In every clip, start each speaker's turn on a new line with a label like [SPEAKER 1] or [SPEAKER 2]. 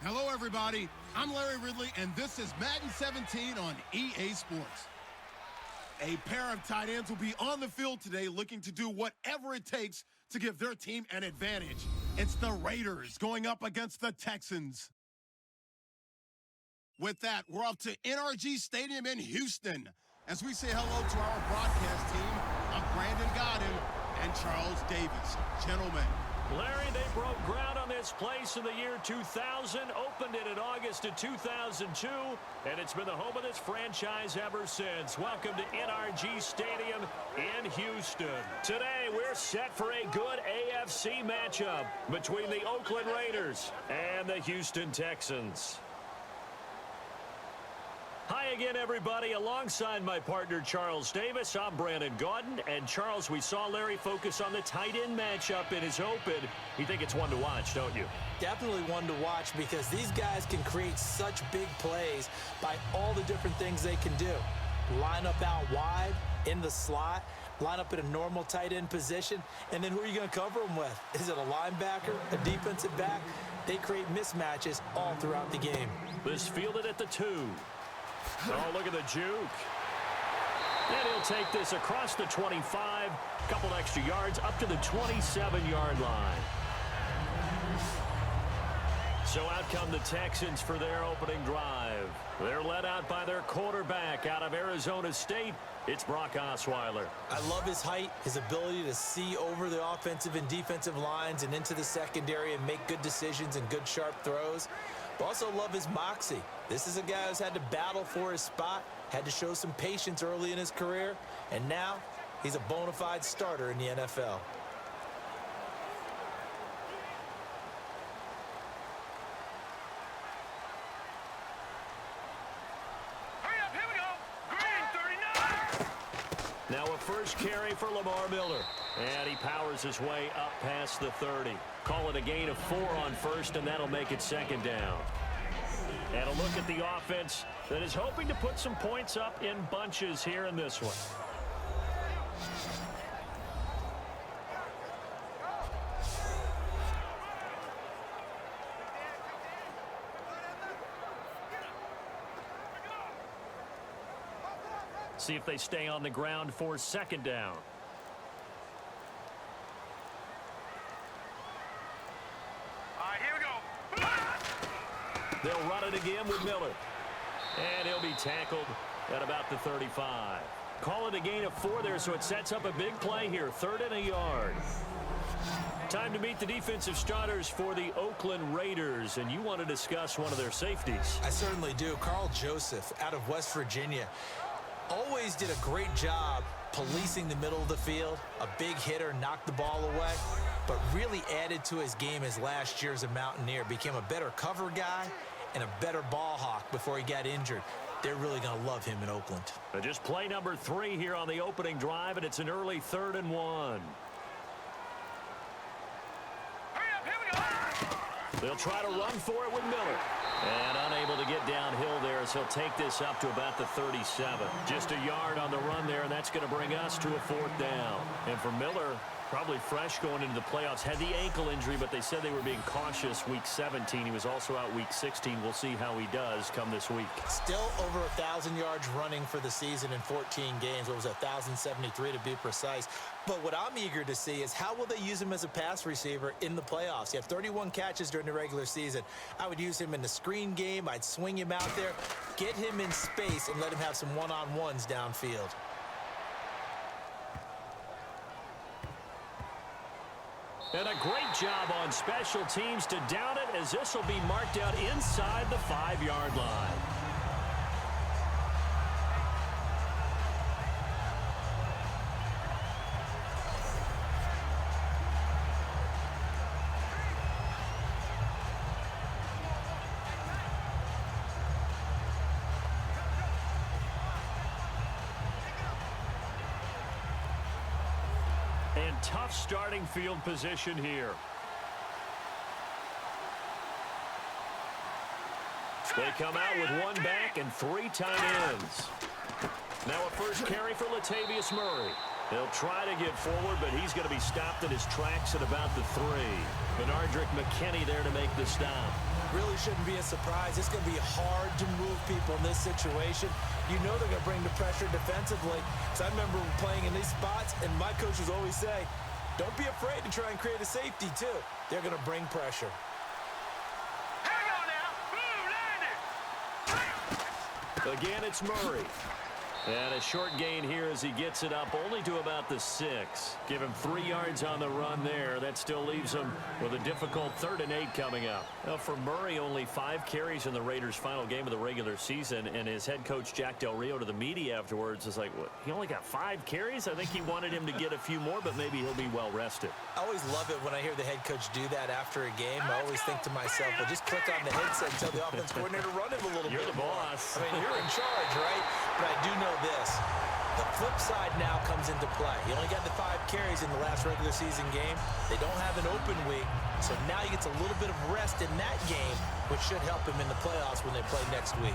[SPEAKER 1] Hello, everybody. I'm Larry Ridley, and this is Madden 17 on EA Sports. A pair of tight ends will be on the field today looking to do whatever it takes to give their team an advantage. It's the Raiders going up against the Texans. With that, we're off to NRG Stadium in Houston as we say hello to our broadcast team of Brandon Godden and Charles Davis. Gentlemen.
[SPEAKER 2] Larry, they broke ground on this place in the year 2000, opened it in August of 2002, and it's been the home of this franchise ever since. Welcome to NRG Stadium in Houston. Today, we're set for a good AFC matchup between the Oakland Raiders and the Houston Texans. Hi again, everybody. Alongside my partner, Charles Davis, I'm Brandon Gaudin. And, Charles, we saw Larry focus on the tight end matchup in his open. You think it's one to watch, don't you?
[SPEAKER 3] Definitely one to watch because these guys can create such big plays by all the different things they can do. Line up out wide, in the slot, line up in a normal tight end position, and then who are you going to cover them with? Is it a linebacker, a defensive back? They create mismatches all throughout the game.
[SPEAKER 2] This fielded at the 2. Oh, look at the juke. And he'll take this across the 25, couple extra yards up to the 27-yard line. So out come the Texans for their opening drive. They're led out by their quarterback out of Arizona State. It's Brock Osweiler.
[SPEAKER 3] I love his height, his ability to see over the offensive and defensive lines and into the secondary and make good decisions and good sharp throws. But also love his moxie. This is a guy who's had to battle for his spot, had to show some patience early in his career, and now he's a bona fide starter in the NFL.
[SPEAKER 4] Hurry up, here we go. Green 39.
[SPEAKER 2] Now a first carry for Lamar Miller. And he powers his way up past the 30. Call it a gain of 4 on first, and that'll make it second down. And a look at the offense that is hoping to put some points up in bunches here in this one. See if they stay on the ground for second down. They'll run it again with Miller. And he'll be tackled at about the 35. Call it a gain of 4 there, so it sets up a big play here. 3rd and a yard. Time to meet the defensive starters for the Oakland Raiders, and you want to discuss one of their safeties.
[SPEAKER 3] I certainly do. Carl Joseph out of West Virginia. Always did a great job policing the middle of the field. A big hitter, knocked the ball away, but really added to his game as last year as a Mountaineer. Became a better cover guy and a better ball hawk before he got injured. They're really going to love him in Oakland.
[SPEAKER 2] Just play number 3 here on the opening drive, and it's an early 3rd and 1.
[SPEAKER 4] Hurry up, here we go.
[SPEAKER 2] They'll try to run for it with Miller. And unable to get downhill there as he'll take this up to about the 37. Just a yard on the run there, and that's going to bring us to a 4th down. And for Miller, probably fresh going into the playoffs. Had the ankle injury, but they said they were being cautious week 17. He was also out week 16. We'll see how he does come this week.
[SPEAKER 3] Still over 1,000 yards running for the season in 14 games. What was it, 1,073 to be precise. But what I'm eager to see is how will they use him as a pass receiver in the playoffs? He had 31 catches during the regular season. I would use him in the screen game. I'd swing him out there, get him in space, and let him have some one-on-ones downfield.
[SPEAKER 2] And a great job on special teams to down it, as this will be marked out inside the 5-yard line. And tough starting field position here. They come out with 1 back and 3 tight ends. Now a first carry for Latavius Murray. He'll try to get forward, but he's going to be stopped in his tracks at about the 3. Benardrick McKinney there to make the stop.
[SPEAKER 3] really shouldn't be a surprise. It's going to be hard to move people in this situation. You know they're going to bring the pressure defensively. So I remember playing in these spots, and my coaches always say, don't be afraid to try and create a safety, too. They're going to bring pressure.
[SPEAKER 4] Hang on now. Boom, landed.
[SPEAKER 2] Again, it's Murray. And a short gain here as he gets it up only to about the 6. Give him 3 yards on the run there. That still leaves him with a difficult 3rd and 8 coming up. Now for Murray, only 5 carries in the Raiders' final game of the regular season, and his head coach Jack Del Rio to the media afterwards is like, what, he only got 5 carries? I think he wanted him to get a few more, but maybe he'll be well rested.
[SPEAKER 3] I always love it when I hear the head coach do that after a game. I always think to myself, well, just click on the headset and tell the offense coordinator run it a little bit.
[SPEAKER 2] You're the boss.
[SPEAKER 3] I mean, you're in charge, right? But I do know this. The flip side now comes into play. He only got the 5 carries in the last regular season game. They don't have an open week, so now he gets a little bit of rest in that game, which should help him in the playoffs when they play next week.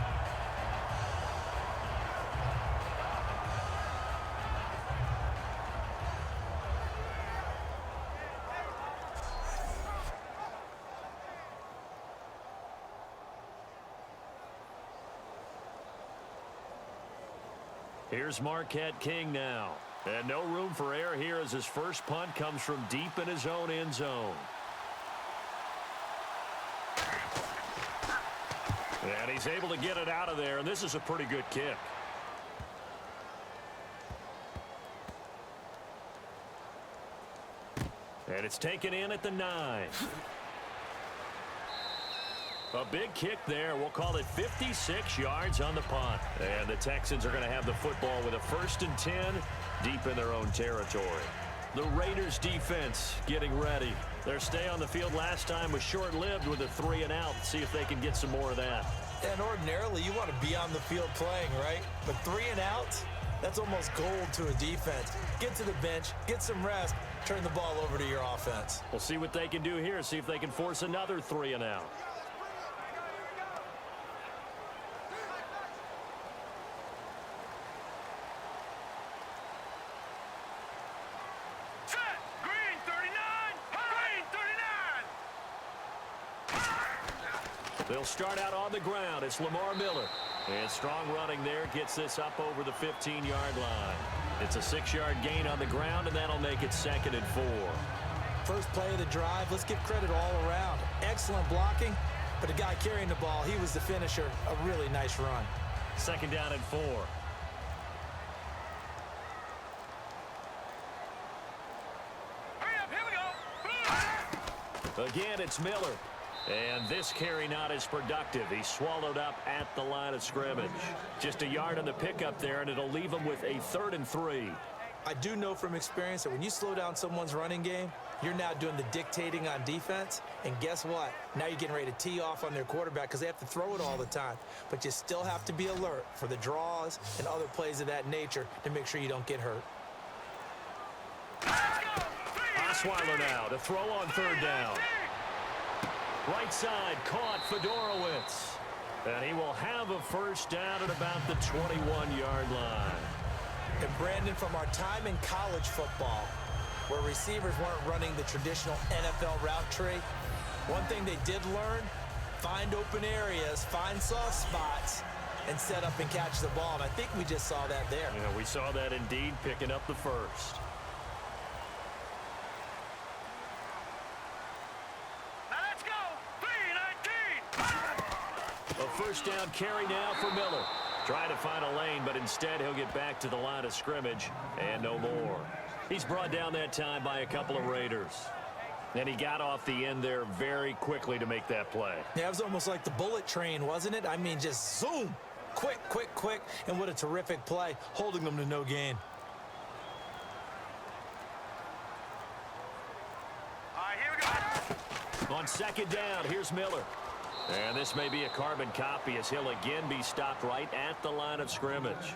[SPEAKER 2] Here's Marquette King now. And no room for error here as his first punt comes from deep in his own end zone. And he's able to get it out of there, and this is a pretty good kick. And it's taken in at the 9. A big kick there. We'll call it 56 yards on the punt. And the Texans are going to have the football with a 1st and 10 deep in their own territory. The Raiders defense getting ready. Their stay on the field last time was short-lived with a 3 and out. See if they can get some more of that.
[SPEAKER 3] And ordinarily, you want to be on the field playing, right? But 3 and outs, that's almost gold to a defense. Get to the bench, get some rest, turn the ball over to your offense.
[SPEAKER 2] We'll see what they can do here. See if they can force another 3 and out. They'll start out on the ground. It's Lamar Miller. And strong running there gets this up over the 15-yard line. It's a 6-yard gain on the ground, and that'll make it 2nd and 4.
[SPEAKER 3] First play of the drive, let's give credit all around. Excellent blocking, but the guy carrying the ball, he was the finisher. A really nice run.
[SPEAKER 2] 2nd down and 4.
[SPEAKER 4] Hurry up, here we go.
[SPEAKER 2] Again, it's Miller. And this carry not as productive. He's swallowed up at the line of scrimmage. Just a yard on the pickup there, and it'll leave him with a 3rd and 3.
[SPEAKER 3] I do know from experience that when you slow down someone's running game, you're now doing the dictating on defense. And guess what? Now you're getting ready to tee off on their quarterback because they have to throw it all the time. But you still have to be alert for the draws and other plays of that nature to make sure you don't get hurt.
[SPEAKER 2] Osweiler now to throw on 3rd down. Right side caught Fedorowicz. And he will have a 1st down at about the 21-yard line.
[SPEAKER 3] And Brandon, from our time in college football, where receivers weren't running the traditional NFL route tree, one thing they did learn, find open areas, find soft spots, and set up and catch the ball. And I think we just saw that there.
[SPEAKER 2] Yeah, we saw that indeed, picking up the 1st. A 1st down carry now for Miller. Trying to find a lane, but instead he'll get back to the line of scrimmage and no more. He's brought down that time by a couple of Raiders. And he got off the end there very quickly to make that play.
[SPEAKER 3] Yeah, it was almost like the bullet train, wasn't it? I mean, just zoom. Quick, quick, quick. And what a terrific play, holding them to no gain.
[SPEAKER 4] All right, here we go.
[SPEAKER 2] On 2nd down, here's Miller. And this may be a carbon copy as he'll again be stopped right at the line of scrimmage.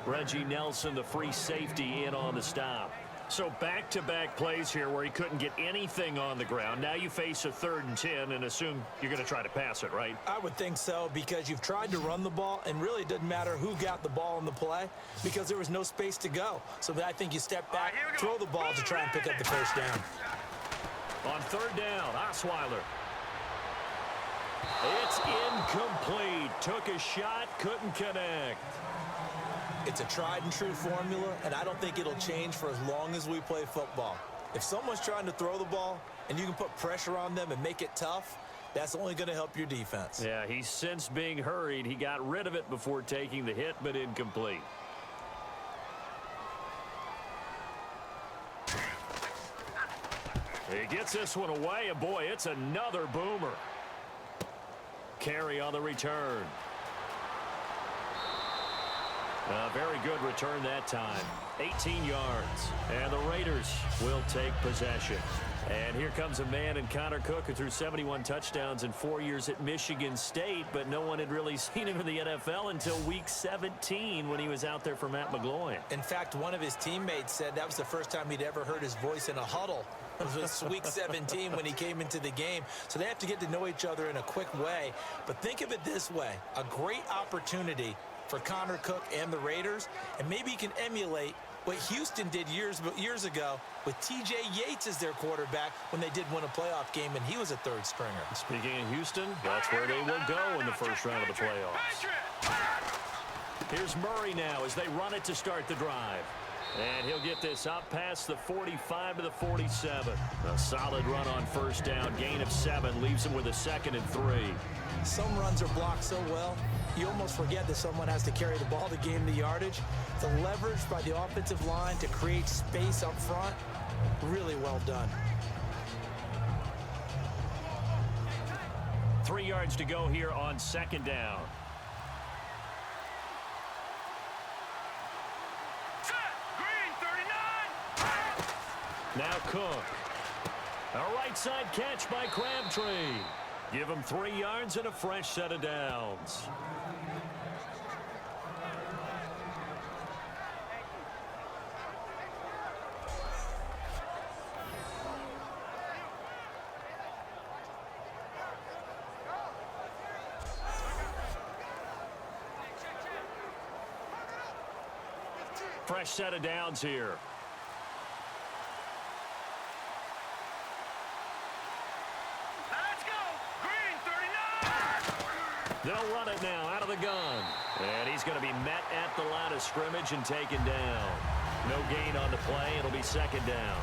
[SPEAKER 2] Reggie Nelson, the free safety, in on the stop. So back-to-back plays here where he couldn't get anything on the ground. Now you face a 3rd and 10 and assume you're going to try to pass it, right?
[SPEAKER 3] I would think so, because you've tried to run the ball, and really it doesn't matter who got the ball in the play because there was no space to go. So I think you step back, throw the ball to try and pick up the 1st down.
[SPEAKER 2] On 3rd down, Osweiler. is incomplete. Took a shot, couldn't connect.
[SPEAKER 3] It's a tried and true formula, and I don't think it'll change for as long as we play football. If someone's trying to throw the ball and you can put pressure on them and make it tough, that's only going to help your defense.
[SPEAKER 2] Yeah, he sensed being hurried. He got rid of it before taking the hit, but incomplete. He gets this one away, and boy, it's another boomer. Carry on the return. A very good return that time. 18 yards. And the Raiders will take possession. And here comes a man in Connor Cook who threw 71 touchdowns in 4 years at Michigan State, but no one had really seen him in the NFL until week 17 when he was out there for Matt McGloin.
[SPEAKER 3] In fact, one of his teammates said that was the first time he'd ever heard his voice in a huddle. It was week 17 when he came into the game. So they have to get to know each other in a quick way. But think of it this way, a great opportunity for Connor Cook and the Raiders, and maybe he can emulate what Houston did years ago with T.J. Yates as their quarterback when they did win a playoff game, and he was a third stringer.
[SPEAKER 2] Speaking of Houston, that's where they will go in the first round of the playoffs. Here's Murray now as they run it to start the drive. And he'll get this up past the 45 to the 47. A solid run on first down. Gain of 7 leaves him with a 2nd and 3.
[SPEAKER 3] Some runs are blocked so well, you almost forget that someone has to carry the ball to gain the yardage. The leverage by the offensive line to create space up front, really well done.
[SPEAKER 2] 3 yards to go here on 2nd down. Now Cook. A right side catch by Crabtree. Give him 3 yards and a fresh set of downs. Fresh set of downs here. They'll run it now out of the gun. And he's going to be met at the line of scrimmage and taken down. No gain on the play. It'll be 2nd down.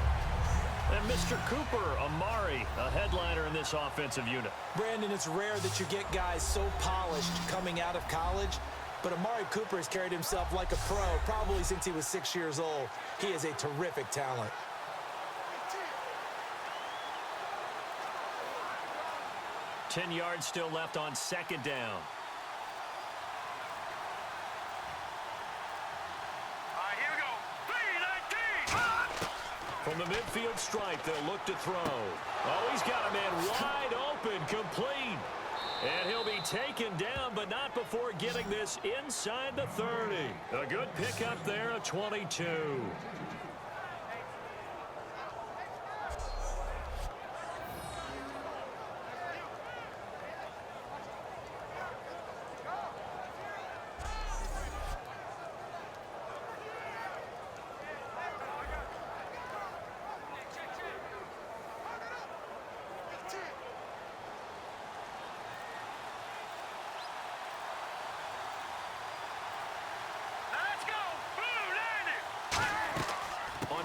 [SPEAKER 2] And Mr. Cooper, Amari, a headliner in this offensive unit.
[SPEAKER 3] Brandon, it's rare that you get guys so polished coming out of college, but Amari Cooper has carried himself like a pro probably since he was 6 years old. He is a terrific talent.
[SPEAKER 2] Ten yards still left on 2nd down.
[SPEAKER 4] All right, here we go. 3-19.
[SPEAKER 2] From the midfield stripe, they'll look to throw. Oh, he's got a man wide open, complete. And he'll be taken down, but not before getting this inside the 30. A good pickup there, a 22.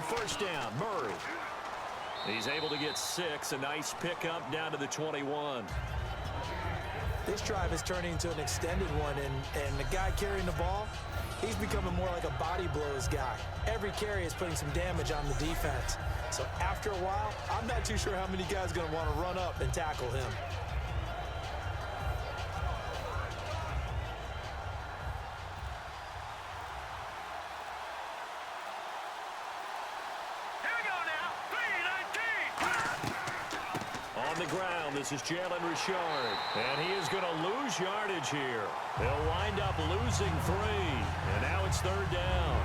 [SPEAKER 2] First down, Murray. He's able to get 6. A nice pickup down to the 21.
[SPEAKER 3] This drive is turning into an extended one, and the guy carrying the ball, he's becoming more like a body blows guy. Every carry is putting some damage on the defense. So after a while, I'm not too sure how many guys are going to want to run up and tackle him.
[SPEAKER 2] This is Jalen Richard, and he is going to lose yardage here. They'll wind up losing 3, and now it's 3rd down.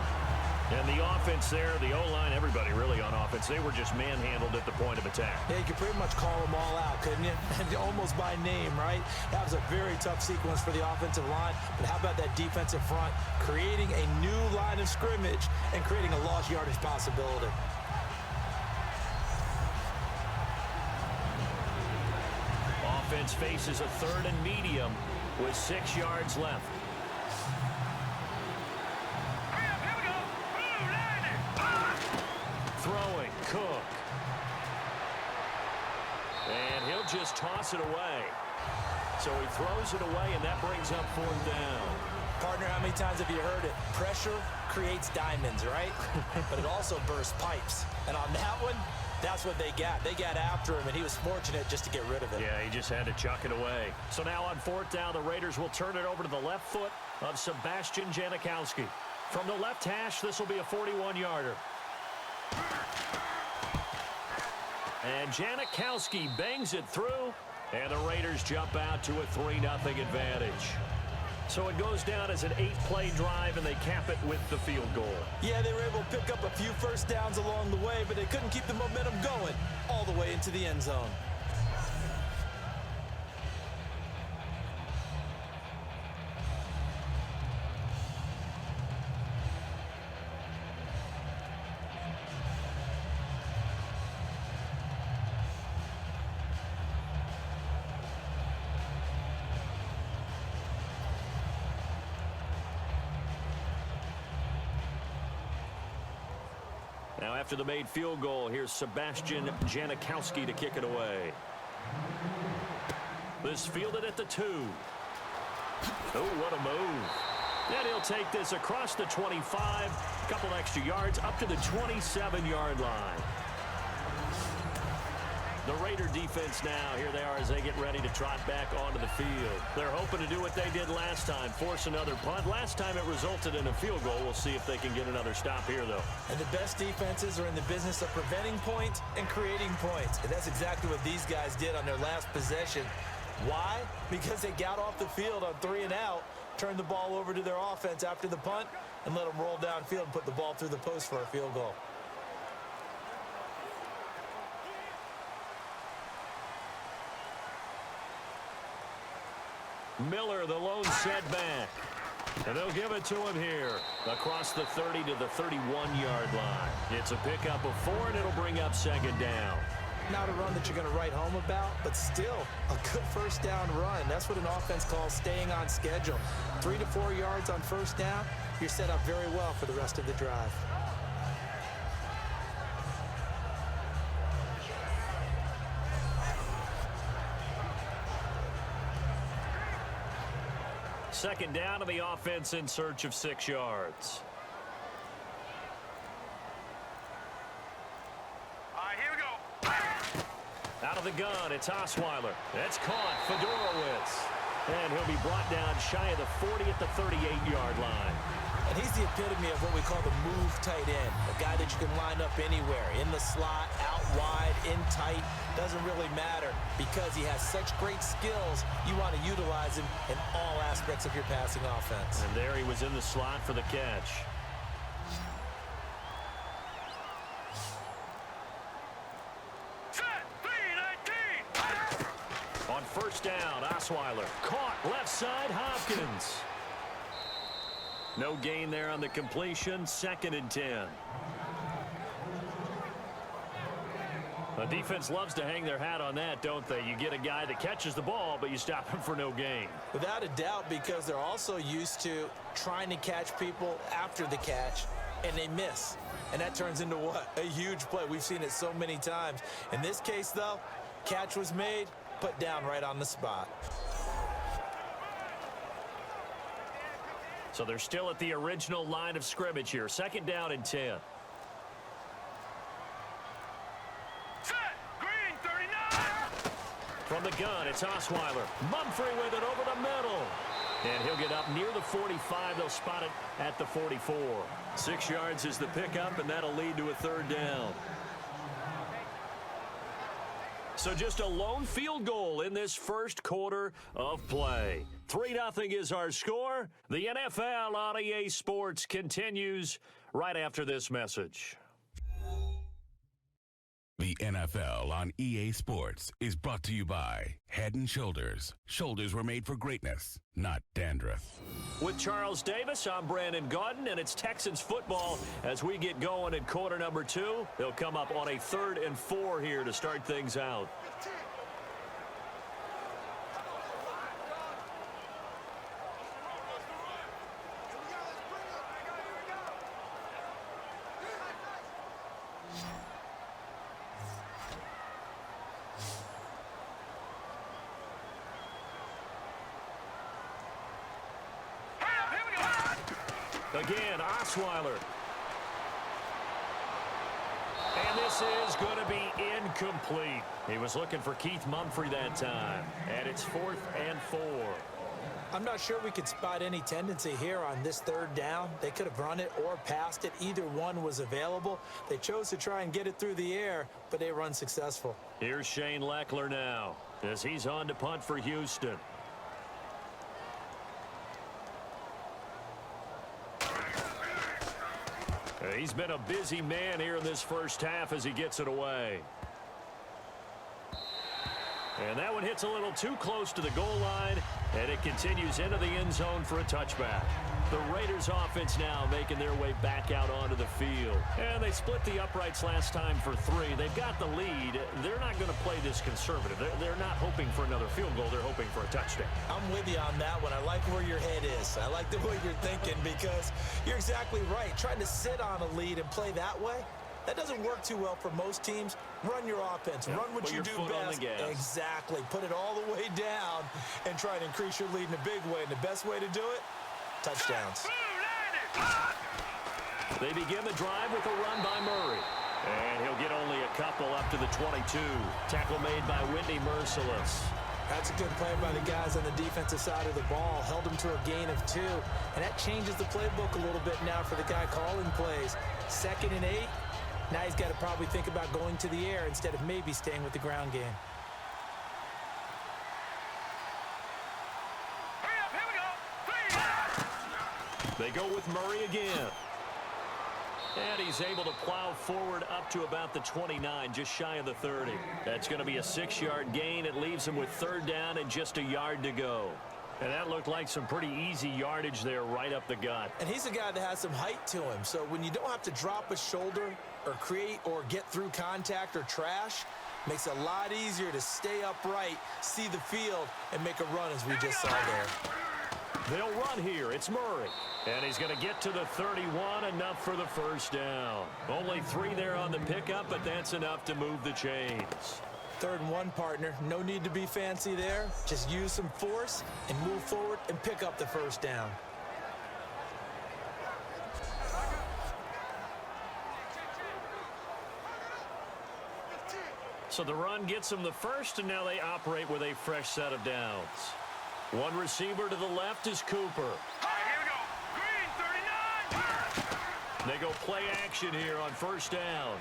[SPEAKER 2] And the offense there, the O-line, everybody really on offense, they were just manhandled at the point of attack.
[SPEAKER 3] Yeah, you could pretty much call them all out, couldn't you? Almost by name, right? That was a very tough sequence for the offensive line, but how about that defensive front creating a new line of scrimmage and creating a lost yardage possibility?
[SPEAKER 2] defense faces a 3rd and medium with 6 yards left.
[SPEAKER 4] Hurry up, here we go. Blue, line it.
[SPEAKER 2] Throwing, Cook. And he'll just toss it away. So he throws it away, and that brings up 4th down.
[SPEAKER 3] Partner, how many times have you heard it? Pressure creates diamonds, right? But it also bursts pipes. And on that one, that's what they got. They got after him, and he was fortunate just to get rid of it.
[SPEAKER 2] Yeah, he just had to chuck it away. So now on 4th down, the Raiders will turn it over to the left foot of Sebastian Janikowski. From the left hash, this will be a 41-yarder. And Janikowski bangs it through, and the Raiders jump out to a 3-0 advantage. So it goes down as an 8-play drive, and they cap it with the field goal.
[SPEAKER 3] Yeah, they were able to pick up a few first downs along the way, but they couldn't keep the momentum going all the way into the end zone.
[SPEAKER 2] Now after the made field goal, here's Sebastian Janikowski to kick it away. This fielded at the 2. Oh, what a move. And he'll take this across the 25, a couple extra yards up to the 27-yard line. The Raider defense now, here they are as they get ready to trot back onto the field. They're hoping to do what they did last time, force another punt. Last time it resulted in a field goal. We'll see if they can get another stop here, though.
[SPEAKER 3] And the best defenses are in the business of preventing points and creating points. And that's exactly what these guys did on their last possession. Why? Because they got off the field on 3 and out, turned the ball over to their offense after the punt, and let them roll downfield and put the ball through the post for a field goal.
[SPEAKER 2] Miller, the lone setback. And they'll give it to him here across the 30 to the 31-yard line. It's a pickup of 4, and it'll bring up 2nd down.
[SPEAKER 3] Not a run that you're going to write home about, but still a good first down run. That's what an offense calls staying on schedule. 3 to 4 yards on first down, you're set up very well for the rest of the drive.
[SPEAKER 2] Second down to the offense in search of 6 yards.
[SPEAKER 4] All right, here we go.
[SPEAKER 2] Out of the gun, it's Osweiler. That's caught. Fedorowicz. And he'll be brought down shy of the 40 at the 38-yard line.
[SPEAKER 3] And he's the epitome of what we call the move tight end. A guy that you can line up anywhere. In the slot, out wide, in tight. Doesn't really matter because he has such great skills. You want to utilize him in all aspects of your passing offense.
[SPEAKER 2] And there he was in the slot for the catch.
[SPEAKER 4] Set, 3-19.
[SPEAKER 2] On first down, Osweiler. Caught left side, Hopkins. No gain there on the completion. 2nd and 10. The defense loves to hang their hat on that, don't they? You get a guy that catches the ball, but you stop him for no gain.
[SPEAKER 3] Without a doubt, because they're also used to trying to catch people after the catch, and they miss. And that turns into what? A huge play. We've seen it so many times. In this case, though, catch was made, put down right on the spot.
[SPEAKER 2] So they're still at the original line of scrimmage here. 2nd down and 10.
[SPEAKER 4] Set, green, 39.
[SPEAKER 2] From the gun, it's Osweiler. Mumphrey with it over the middle. And he'll get up near the 45. They'll spot it at the 44. 6 yards is the pickup, and that'll lead to a 3rd down. So just a lone field goal in this first quarter of play. 3-0 is our score. The NFL on EA Sports continues right after this message.
[SPEAKER 5] The NFL on EA Sports is brought to you by Head & Shoulders. Shoulders were made for greatness, not dandruff.
[SPEAKER 2] With Charles Davis, I'm Brandon Gaudin, and it's Texans football as we get going in quarter number 2. They'll come up on a 3rd and 4 here to start things out. Again, Osweiler. And this is going to be incomplete. He was looking for Keith Mumphrey that time. And it's 4th and 4.
[SPEAKER 3] I'm not sure we could spot any tendency here on this 3rd down. They could have run it or passed it. Either one was available. They chose to try and get it through the air, but they were unsuccessful.
[SPEAKER 2] Here's Shane Leckler now as he's on to punt for Houston. He's been a busy man here in this first half as he gets it away. And that one hits a little too close to the goal line, and it continues into the end zone for a touchback. The Raiders offense now making their way back out onto the field. And they split the uprights last time for 3. They've got the lead. They're not going to play this conservative. They're not hoping for another field goal. They're hoping for a touchdown.
[SPEAKER 3] I'm with you on that one. I like where your head is. I like the way you're thinking because you're exactly right. Trying to sit on a lead and play that way, that doesn't work too well for most teams. Run your offense. Run what you do best. Exactly. Put it all the way down and try to increase your lead in a big way. And the best way to do it, touchdowns.
[SPEAKER 2] They begin the drive with a run by Murray. And he'll get only a couple up to the 22. Tackle made by Whitney Merciless.
[SPEAKER 3] That's a good play by the guys on the defensive side of the ball. Held them to a gain of 2. And that changes the playbook a little bit now for the guy calling plays. 2nd and 8. Now he's got to probably think about going to the air instead of maybe staying with the ground game.
[SPEAKER 2] They go with Murray again. And he's able to plow forward up to about the 29, just shy of the 30. That's going to be a 6-yard gain. It leaves him with 3rd down and just a yard to go. And that looked like some pretty easy yardage there right up the gut.
[SPEAKER 3] And he's a guy that has some height to him. So when you don't have to drop a shoulder or create or get through contact or trash, makes it a lot easier to stay upright, see the field, and make a run as we just saw there.
[SPEAKER 2] They'll run here. It's Murray. And he's going to get to the 31, enough for the first down. Only 3 there on the pickup, but that's enough to move the chains.
[SPEAKER 3] 3rd and 1, partner. No need to be fancy there. Just use some force and move forward and pick up the first down.
[SPEAKER 2] So the run gets them the first, and now they operate with a fresh set of downs. One receiver to the left is Cooper.
[SPEAKER 4] Here we go. Green, 39.
[SPEAKER 2] They go play action here on first down.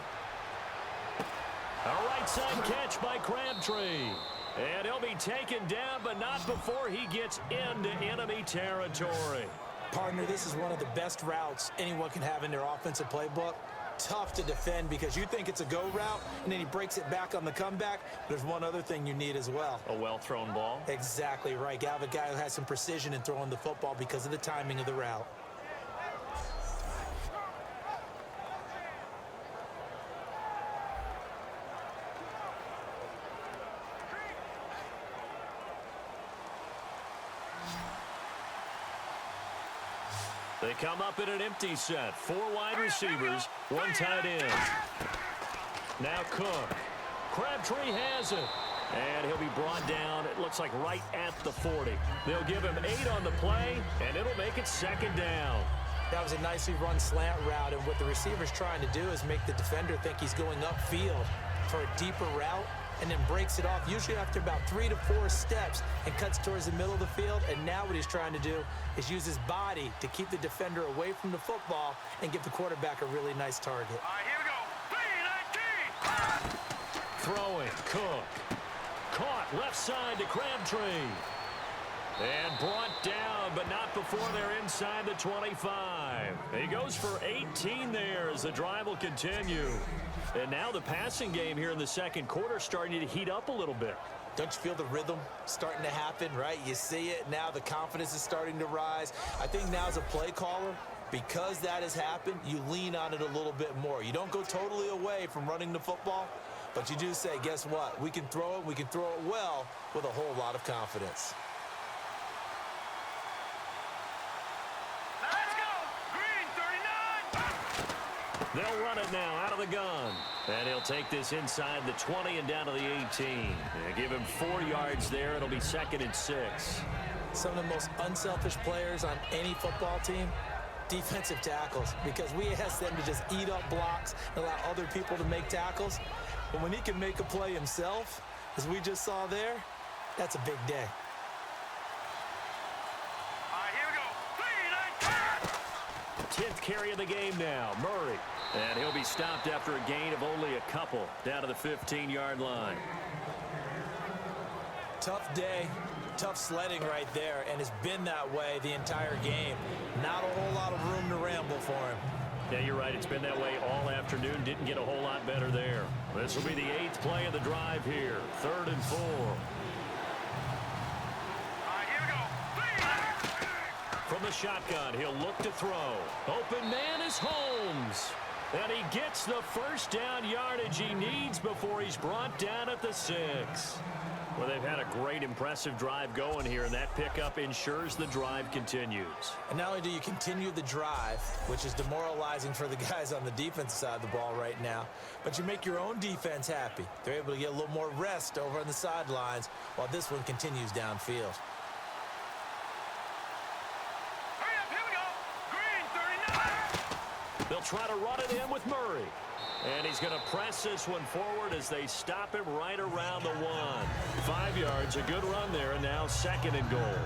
[SPEAKER 2] A right side catch by Crabtree. And he'll be taken down, but not before he gets into enemy territory.
[SPEAKER 3] Partner, this is one of the best routes anyone can have in their offensive playbook. Tough to defend because you think it's a go route, and then he breaks it back on the comeback. There's one other thing you need as well.
[SPEAKER 2] A well-thrown ball.
[SPEAKER 3] Exactly right. You have a guy who has some precision in throwing the football because of the timing of the route.
[SPEAKER 2] They come up in an empty set. 4 wide receivers, 1 tight end. Now Cook. Crabtree has it. And he'll be brought down, it looks like right at the 40. They'll give him 8 on the play, and it'll make it 2nd down.
[SPEAKER 3] That was a nicely run slant route, and what the receiver's trying to do is make the defender think he's going upfield for a deeper route, and then breaks it off, usually after about 3 to 4 steps, and cuts towards the middle of the field. And now what he's trying to do is use his body to keep the defender away from the football and give the quarterback a really nice target.
[SPEAKER 4] All right, here we go. 3-19.
[SPEAKER 2] Throwing, Cook. Caught left side to Crabtree. And brought down, but not before they're inside the 25. He goes for 18 there as the drive will continue. And now the passing game here in the second quarter starting to heat up a little bit.
[SPEAKER 3] Don't you feel the rhythm starting to happen, right? You see it now. The confidence is starting to rise. I think now as a play caller, because that has happened, you lean on it a little bit more. You don't go totally away from running the football, but you do say, guess what? We can throw it. We can throw it well with a whole lot of confidence.
[SPEAKER 4] Let's go. Green, 39.
[SPEAKER 2] They'll run it now out of the gun. And he'll take this inside the 20 and down to the 18. They give him 4 yards there. It'll be 2nd and 6.
[SPEAKER 3] Some of the most unselfish players on any football team defensive tackles, because we ask them to just eat up blocks and allow other people to make tackles. But when he can make a play himself, as we just saw there, that's a big day.
[SPEAKER 4] All right, here we go.
[SPEAKER 2] 10th carry of the game now, Murray. And he'll be stopped after a gain of only a couple, down to the 15-yard line.
[SPEAKER 3] Tough day, tough sledding right there, and it's been that way the entire game. Not a whole lot of room to ramble for him.
[SPEAKER 2] Yeah, you're right. It's been that way all afternoon. Didn't get a whole lot better there. This will be the 8th play of the drive here. 3rd and 4.
[SPEAKER 4] All right, here we go.
[SPEAKER 2] From the shotgun, he'll look to throw. Open man is Holmes. And he gets the first down yardage he needs before he's brought down at the 6. Well, they've had a great, impressive drive going here, and that pickup ensures the drive continues.
[SPEAKER 3] And not only do you continue the drive, which is demoralizing for the guys on the defensive side of the ball right now, but you make your own defense happy. They're able to get a little more rest over on the sidelines while this one continues downfield.
[SPEAKER 4] Hurry up, here we go. Green, 39.
[SPEAKER 2] They'll try to run it in with Murray. And he's going to press this one forward as they stop him right around the 1. 5 yards, a good run there, and now 2nd and goal.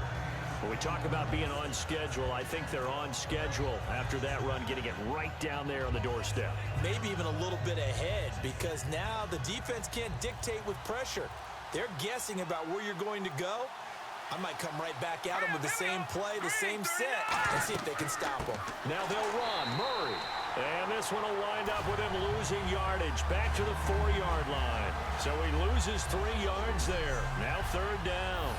[SPEAKER 2] When we talk about being on schedule, I think they're on schedule after that run, getting it right down there on the doorstep.
[SPEAKER 3] Maybe even a little bit ahead, because now the defense can't dictate with pressure. They're guessing about where you're going to go. I might come right back at them with the same play, the same set, and see if they can stop them.
[SPEAKER 2] Now they'll run. Murray. And this one will wind up with him losing yardage back to the 4-yard line. So he loses 3 yards there. Now 3rd down.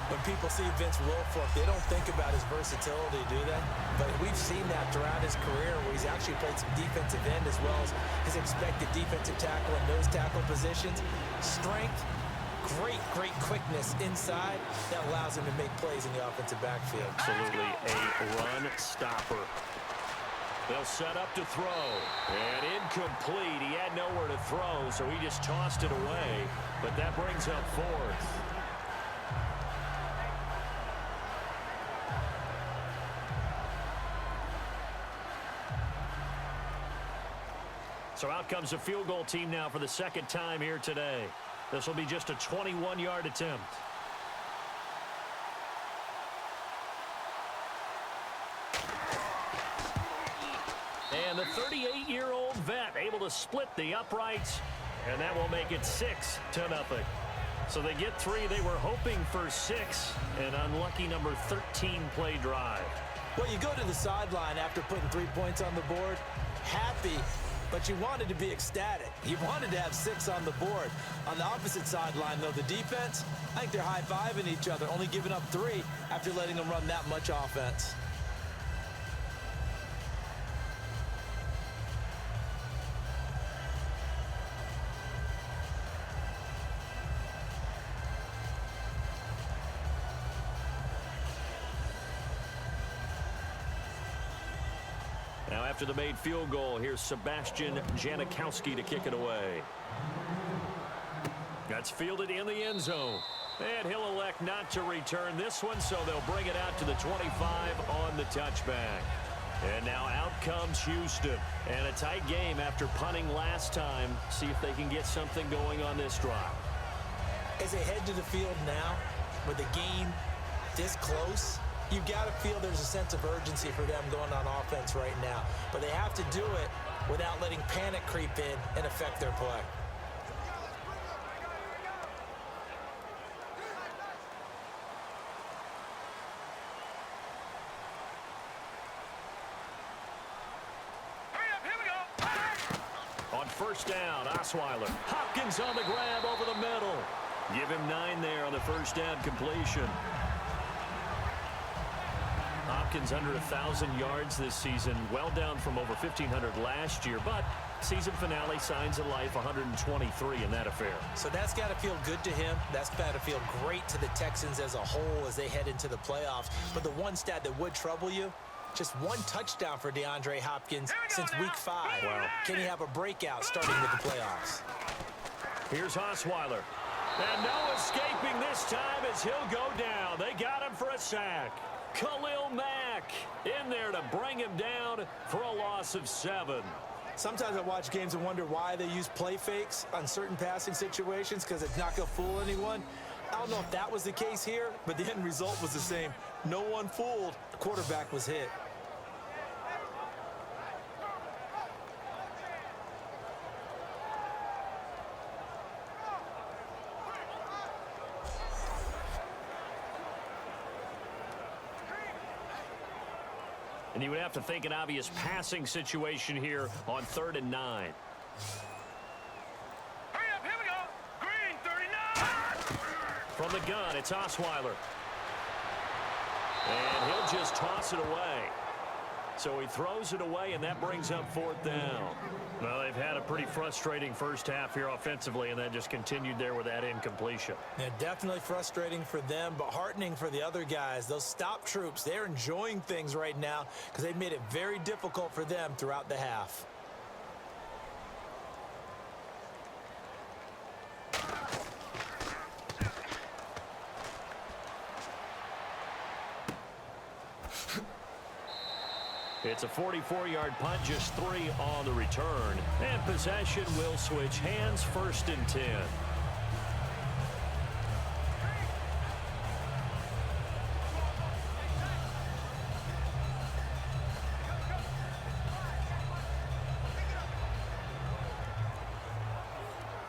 [SPEAKER 3] When people see Vince Wilfork, they don't think about his versatility, do they? But we've seen that throughout his career where he's actually played some defensive end as well as his expected defensive tackle and nose tackle positions. Strength, great quickness inside that allows him to make plays in the offensive backfield.
[SPEAKER 2] Absolutely a run stopper. They'll set up to throw. And incomplete. He had nowhere to throw, so he just tossed it away. But that brings up 4th. So out comes a field goal team now for the 2nd time here today. This will be just a 21-yard attempt. And the 38-year-old vet able to split the uprights, and that will make it 6-0. So they get 3. They were hoping for 6, an unlucky number 13 play drive.
[SPEAKER 3] Well, you go to the sideline after putting 3 points on the board, happy, but you wanted to be ecstatic. You wanted to have 6 on the board. On the opposite sideline, though, the defense, I think they're high-fiving each other, only giving up 3 after letting them run that much offense.
[SPEAKER 2] Now after the made field goal, here's Sebastian Janikowski to kick it away. That's fielded in the end zone. And he'll elect not to return this one, so they'll bring it out to the 25 on the touchback. And now out comes Houston. And a tight game after punting last time. See if they can get something going on this drive.
[SPEAKER 3] As they head to the field now, with the game this close, you got to feel there's a sense of urgency for them going on offense right now. But they have to do it without letting panic creep in and affect their play.
[SPEAKER 4] Hurry up, here we go.
[SPEAKER 2] On 1st down, Osweiler. Hopkins on the grab over the middle. Give him 9 there on the 1st down completion. Hopkins under 1,000 yards this season, well down from over 1,500 last year, but season finale signs of life, 123 in that affair.
[SPEAKER 3] So that's got to feel good to him. That's got to feel great to the Texans as a whole as they head into the playoffs. But the one stat that would trouble you, just 1 touchdown for DeAndre Hopkins since week 5.
[SPEAKER 2] Wow.
[SPEAKER 3] Can he have a breakout starting with the playoffs?
[SPEAKER 2] Here's Osweiler. And no escaping this time as he'll go down. They got him for a sack. Khalil Mack in there to bring him down for a loss of 7.
[SPEAKER 3] Sometimes I watch games and wonder why they use play fakes on certain passing situations because it's not going to fool anyone. I don't know if that was the case here, but the end result was the same. No one fooled. The quarterback was hit.
[SPEAKER 2] And you would have to think an obvious passing situation here on 3rd and 9.
[SPEAKER 4] Hurry up, here we go. Green, 39.
[SPEAKER 2] From the gun, it's Osweiler. And he'll just toss it away. So he throws it away, and that brings up 4th down. Well, they've had a pretty frustrating first half here offensively, and that just continued there with that incompletion.
[SPEAKER 3] Yeah, definitely frustrating for them, but heartening for the other guys. Those stop troops, they're enjoying things right now because they've made it very difficult for them throughout the half.
[SPEAKER 2] It's a 44-yard punt, just 3 on the return. And possession will switch hands, 1st and 10.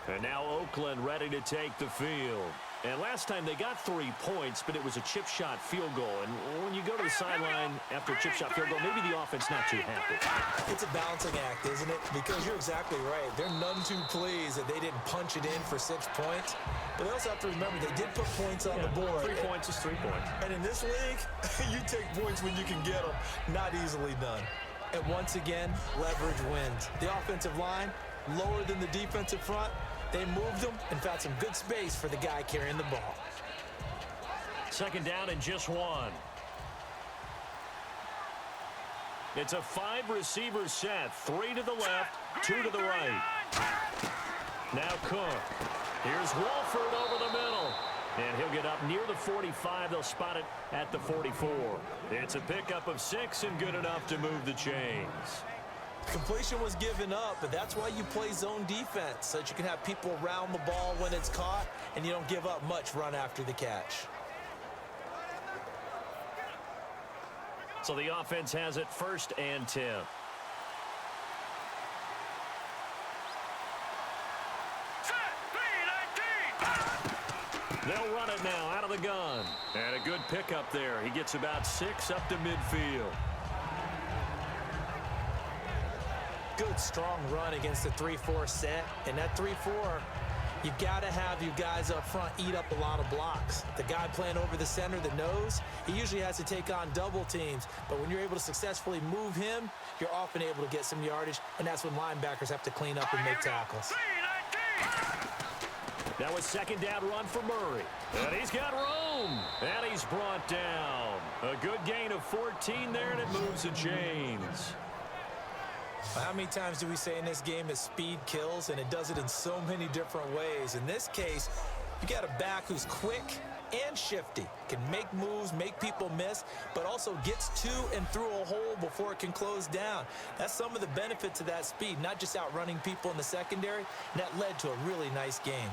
[SPEAKER 2] And now Oakland ready to take the field. And last time they got 3 points, but it was a chip shot field goal. And when you go to the sideline after a chip shot field goal, maybe the offense not too happy.
[SPEAKER 3] It's a balancing act, isn't it? Because you're exactly right. They're none too pleased that they didn't punch it in for 6 points. But they also have to remember they did put points on the board.
[SPEAKER 2] 3 points is 3 points.
[SPEAKER 3] And in this league, you take points when you can get them. Not easily done. And once again, leverage wins. The offensive line, lower than the defensive front. They moved them and found some good space for the guy carrying the ball.
[SPEAKER 2] 2nd down and just 1. It's a 5-receiver set. 3 to the left, 2 to the right. Now Cook. Here's Wolford over the middle. And he'll get up near the 45. They'll spot it at the 44. It's a pickup of 6 and good enough to move the chains.
[SPEAKER 3] Completion was given up, but that's why you play zone defense, so that you can have people around the ball when it's caught, and you don't give up much run after the catch.
[SPEAKER 2] So the offense has it 1st and 10. They'll run it now out of the gun. And a good pickup there. He gets about 6 up to midfield.
[SPEAKER 3] Good, strong run against the 3-4 set. And that 3-4, you've got to have you guys up front eat up a lot of blocks. The guy playing over the center, the nose, he usually has to take on double teams. But when you're able to successfully move him, you're often able to get some yardage. And that's when linebackers have to clean up and make tackles.
[SPEAKER 2] That was 2nd down run for Murray. And he's got room. And he's brought down. A good gain of 14 there, and it moves the chains.
[SPEAKER 3] How many times do we say in this game that speed kills, and it does it in so many different ways? In this case, you got a back who's quick and shifty, can make moves, make people miss, but also gets to and through a hole before it can close down. That's some of the benefits of that speed, not just outrunning people in the secondary, and that led to a really nice game.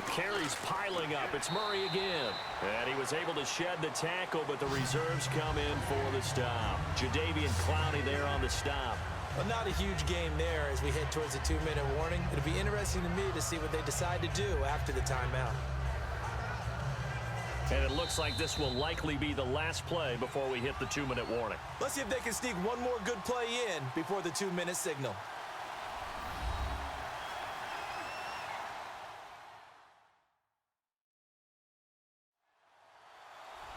[SPEAKER 2] Carries piling up. It's Murray again. And he was able to shed the tackle, but the reserves come in for the stop. Jadeveon Clowney there on the stop.
[SPEAKER 3] Well, not a huge game there as we head towards the 2-minute warning. It'll be interesting to me to see what they decide to do after the timeout.
[SPEAKER 2] And it looks like this will likely be the last play before we hit the 2-minute warning.
[SPEAKER 3] Let's see if they can sneak one more good play in before the 2-minute signal.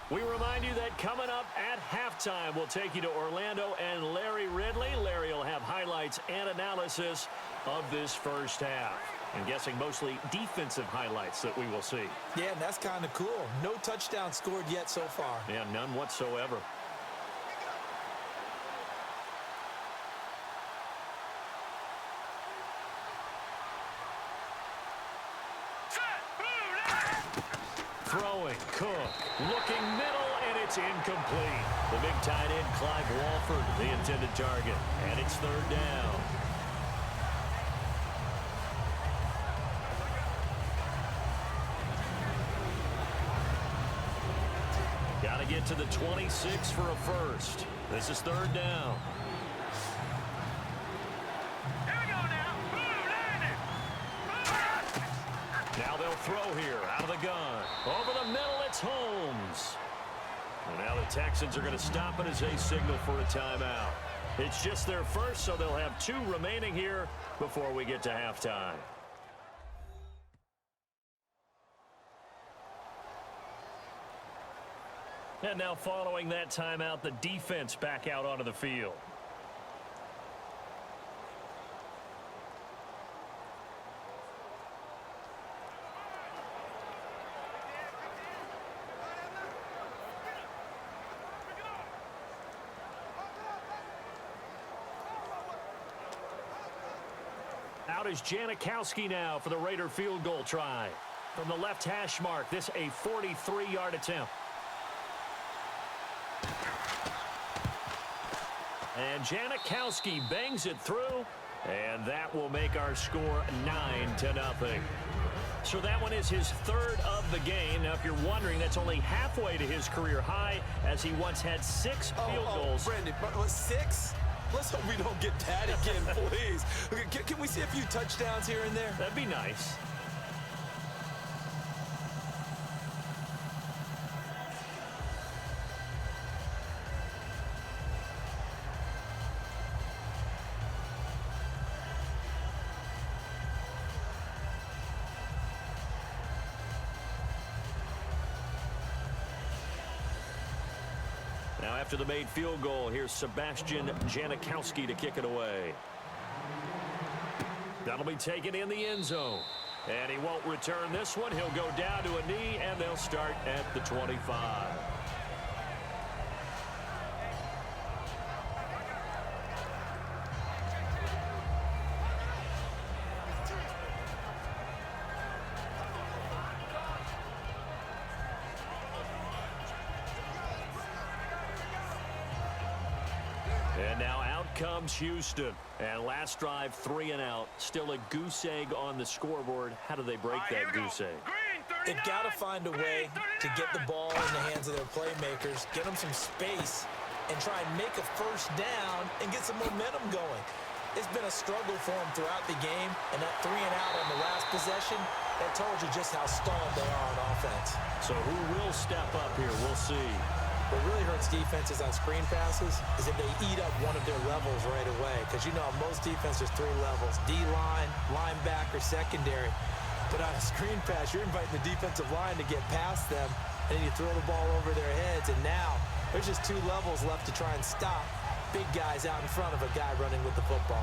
[SPEAKER 2] We remind you that coming up at halftime, we'll take you to Orlando and Larry Ridley. Larry will have highlights and analysis of this first half. I'm guessing mostly defensive highlights that we will see.
[SPEAKER 3] Yeah, and that's kind of cool. No touchdown scored yet so far.
[SPEAKER 2] Yeah, none whatsoever. Throwing, Cook, looking middle, and it's incomplete. The big tight end, Clive Walford, the intended target, and it's third down. Got to get to the 26 for a first. This is third down.
[SPEAKER 4] Here we go now. Boom, landed.
[SPEAKER 2] Now they'll throw here out of the gun. Over the middle, it's Holmes. And now the Texans are going to stop it as they signal for a timeout. It's just their first, so they'll have 2 remaining here before we get to halftime. And now following that timeout, the defense back out onto the field. Out is Janikowski now for the Raider field goal try. From the left hash mark, this a 43-yard attempt. And Janikowski bangs it through, and that will make our score 9-0. So that one is his third of the game. Now, if you're wondering, that's only halfway to his career high, as he once had 6 field goals.
[SPEAKER 3] Brandon, 6? Let's hope we don't get that again, please. Can we see a few touchdowns here and there?
[SPEAKER 2] That'd be nice. Now after the made field goal, here's Sebastian Janikowski to kick it away. That'll be taken in the end zone. And he won't return this one. He'll go down to a knee, and they'll start at the 25. And now out comes Houston. And last drive, 3 and out. Still a goose egg on the scoreboard. How do they break that goose egg?
[SPEAKER 3] They've got to find a way to get the ball in the hands of their playmakers, get them some space, and try and make a first down and get some momentum going. It's been a struggle for them throughout the game, and that 3 and out on the last possession, that told you just how stalled they are on offense.
[SPEAKER 2] So who will step up here? We'll see.
[SPEAKER 3] What really hurts defenses on screen passes is if they eat up one of their levels right away. Because you know most defenses 3 levels: D-line, linebacker, secondary. But on a screen pass, you're inviting the defensive line to get past them, and you throw the ball over their heads. And now there's just 2 levels left to try and stop big guys out in front of a guy running with the football.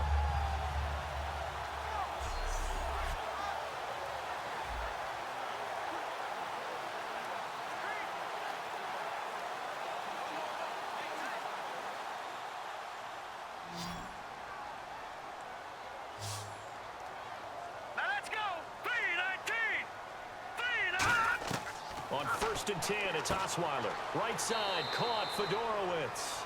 [SPEAKER 2] On 1st and 10, it's Osweiler. Right side, caught Fedorowicz.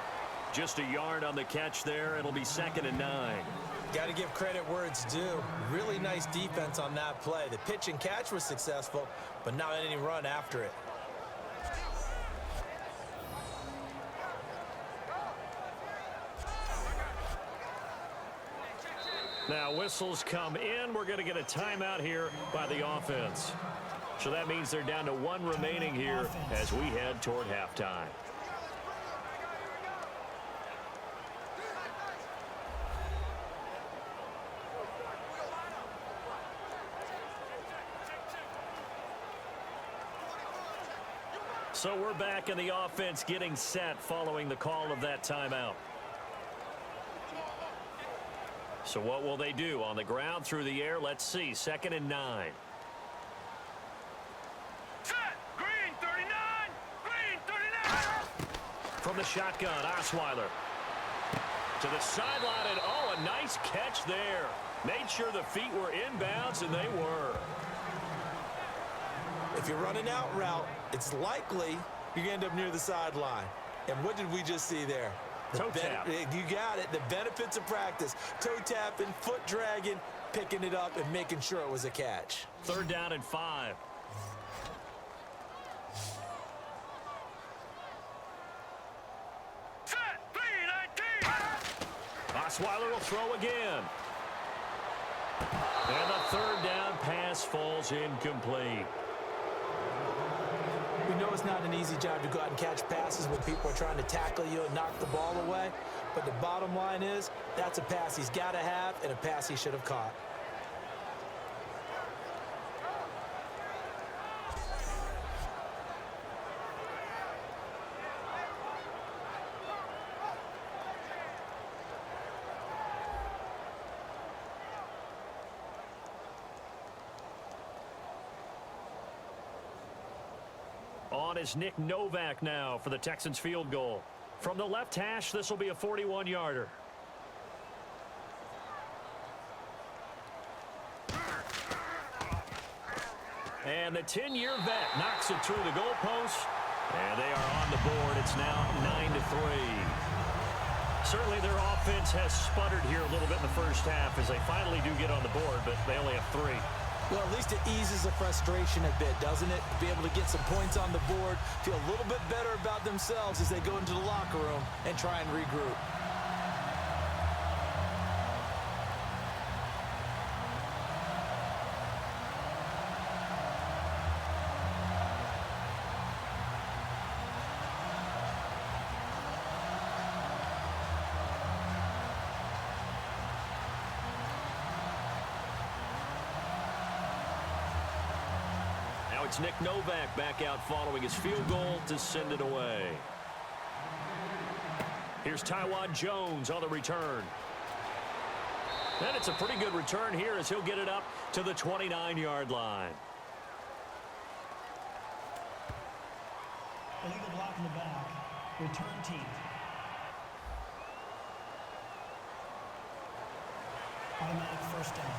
[SPEAKER 2] Just a yard on the catch there. It'll be 2nd and 9.
[SPEAKER 3] Got to give credit where it's due. Really nice defense on that play. The pitch and catch was successful, but not any run after it.
[SPEAKER 2] Now whistles come in. We're going to get a timeout here by the offense. So that means they're down to 1 remaining here as we head toward halftime. So we're back in the offense getting set following the call of that timeout. So what will they do? On the ground, through the air? Let's see. 2nd and 9. From the shotgun, Osweiler to the sideline, and oh, a nice catch there. Made sure the feet were inbounds, and they were.
[SPEAKER 3] If you're running out route, it's likely you're going to end up near the sideline. And what did we just see there?
[SPEAKER 2] Toe tap.
[SPEAKER 3] You got it. The benefits of practice. Toe tapping, foot dragging, picking it up, and making sure it was a catch.
[SPEAKER 2] 3rd down and 5.
[SPEAKER 4] Set, 3-19.
[SPEAKER 2] Osweiler will throw again. And the 3rd down pass falls incomplete.
[SPEAKER 3] We know it's not an easy job to go out and catch passes when people are trying to tackle you and knock the ball away. But the bottom line is, that's a pass he's got to have and a pass he should have caught.
[SPEAKER 2] On is Nick Novak now for the Texans field goal. From the left hash, this will be a 41-yarder. And the 10-year vet knocks it through the goalpost. And they are on the board. It's now 9-3. Certainly their offense has sputtered here a little bit in the first half as they finally do get on the board, but they only have 3.
[SPEAKER 3] Well, at least it eases the frustration a bit, doesn't it? Be able to get some points on the board, feel a little bit better about themselves as they go into the locker room and try and regroup.
[SPEAKER 2] It's Nick Novak back out following his field goal to send it away. Here's Taiwan Jones on the return. And it's a pretty good return here as he'll get it up to the 29-yard line.
[SPEAKER 6] Illegal block in the back. Return team. Automatic 1st down.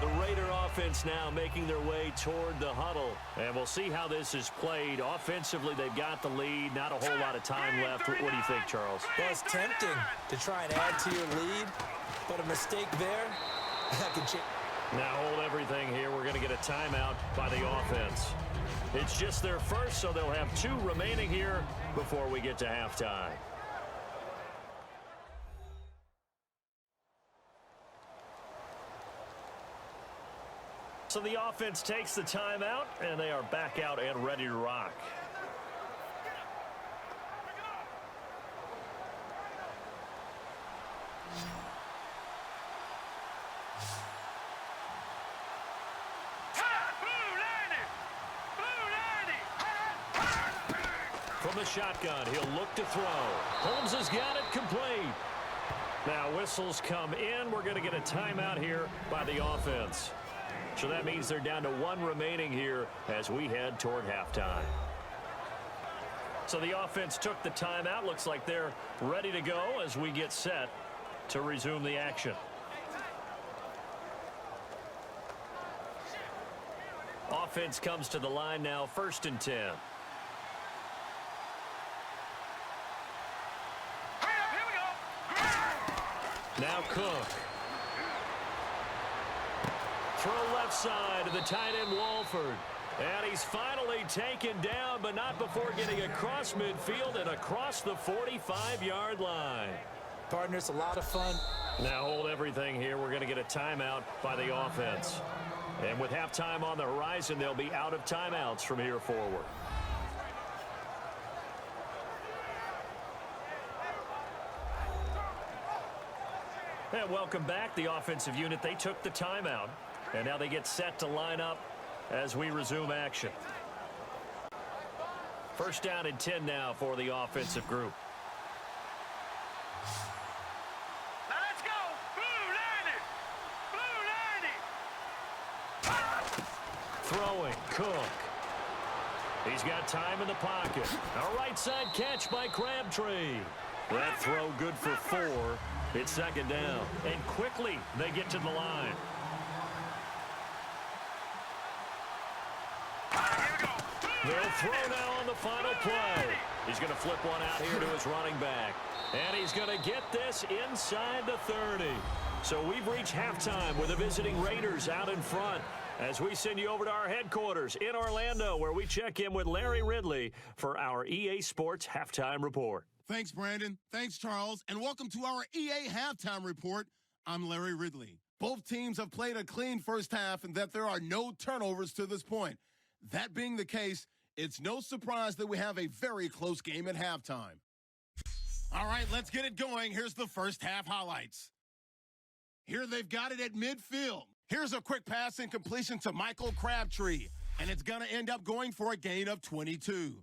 [SPEAKER 2] The Raider offense now making their way toward the huddle. And we'll see how this is played. Offensively, they've got the lead. Not a whole lot of time left. What do you think, Charles?
[SPEAKER 3] Well, it's tempting to try and add to your lead, but a mistake there, that could change.
[SPEAKER 2] Now hold everything here. We're going to get a timeout by the offense. It's just their first, so they'll have 2 remaining here before we get to halftime. So the offense takes the timeout, and they are back out and ready to rock. From the shotgun, he'll look to throw. Holmes has got it complete. Now whistles come in. We're going to get a timeout here by the offense. So that means they're down to 1 remaining here as we head toward halftime. So the offense took the timeout. Looks like they're ready to go as we get set to resume the action. Offense comes to the line now, 1st and 10. Now Cook. Throw left side to the tight end Walford. And he's finally taken down, but not before getting across midfield and across the 45-yard line.
[SPEAKER 3] Partner, it's a lot of fun.
[SPEAKER 2] Now hold everything here. We're going to get a timeout by the offense. And with halftime on the horizon, they'll be out of timeouts from here forward. And welcome back. The offensive unit, they took the timeout. And now they get set to line up as we resume action. 1st down and 10 now for the offensive group.
[SPEAKER 4] Now let's go. Blue 90. Blue 90.
[SPEAKER 2] Throwing, Cook. He's got time in the pocket. A right side catch by Crabtree. That throw good for 4. It's second down. And quickly they get to the line. They'll throw now on the final play. He's going to flip one out here to his running back. And he's going to get this inside the 30. So we've reached halftime with the visiting Raiders out in front, as we send you over to our headquarters in Orlando, where we check in with Larry Ridley for our EA Sports Halftime Report.
[SPEAKER 1] Thanks, Brandon. Thanks, Charles. And welcome to our EA Halftime Report. I'm Larry Ridley. Both teams have played a clean first half and that there are no turnovers to this point. That being the case, it's no surprise that we have a very close game at halftime. All right, let's get it going. Here's the first half highlights. Here they've got it at midfield. Here's a quick pass and completion to Michael Crabtree, and it's going to end up going for a gain of 22.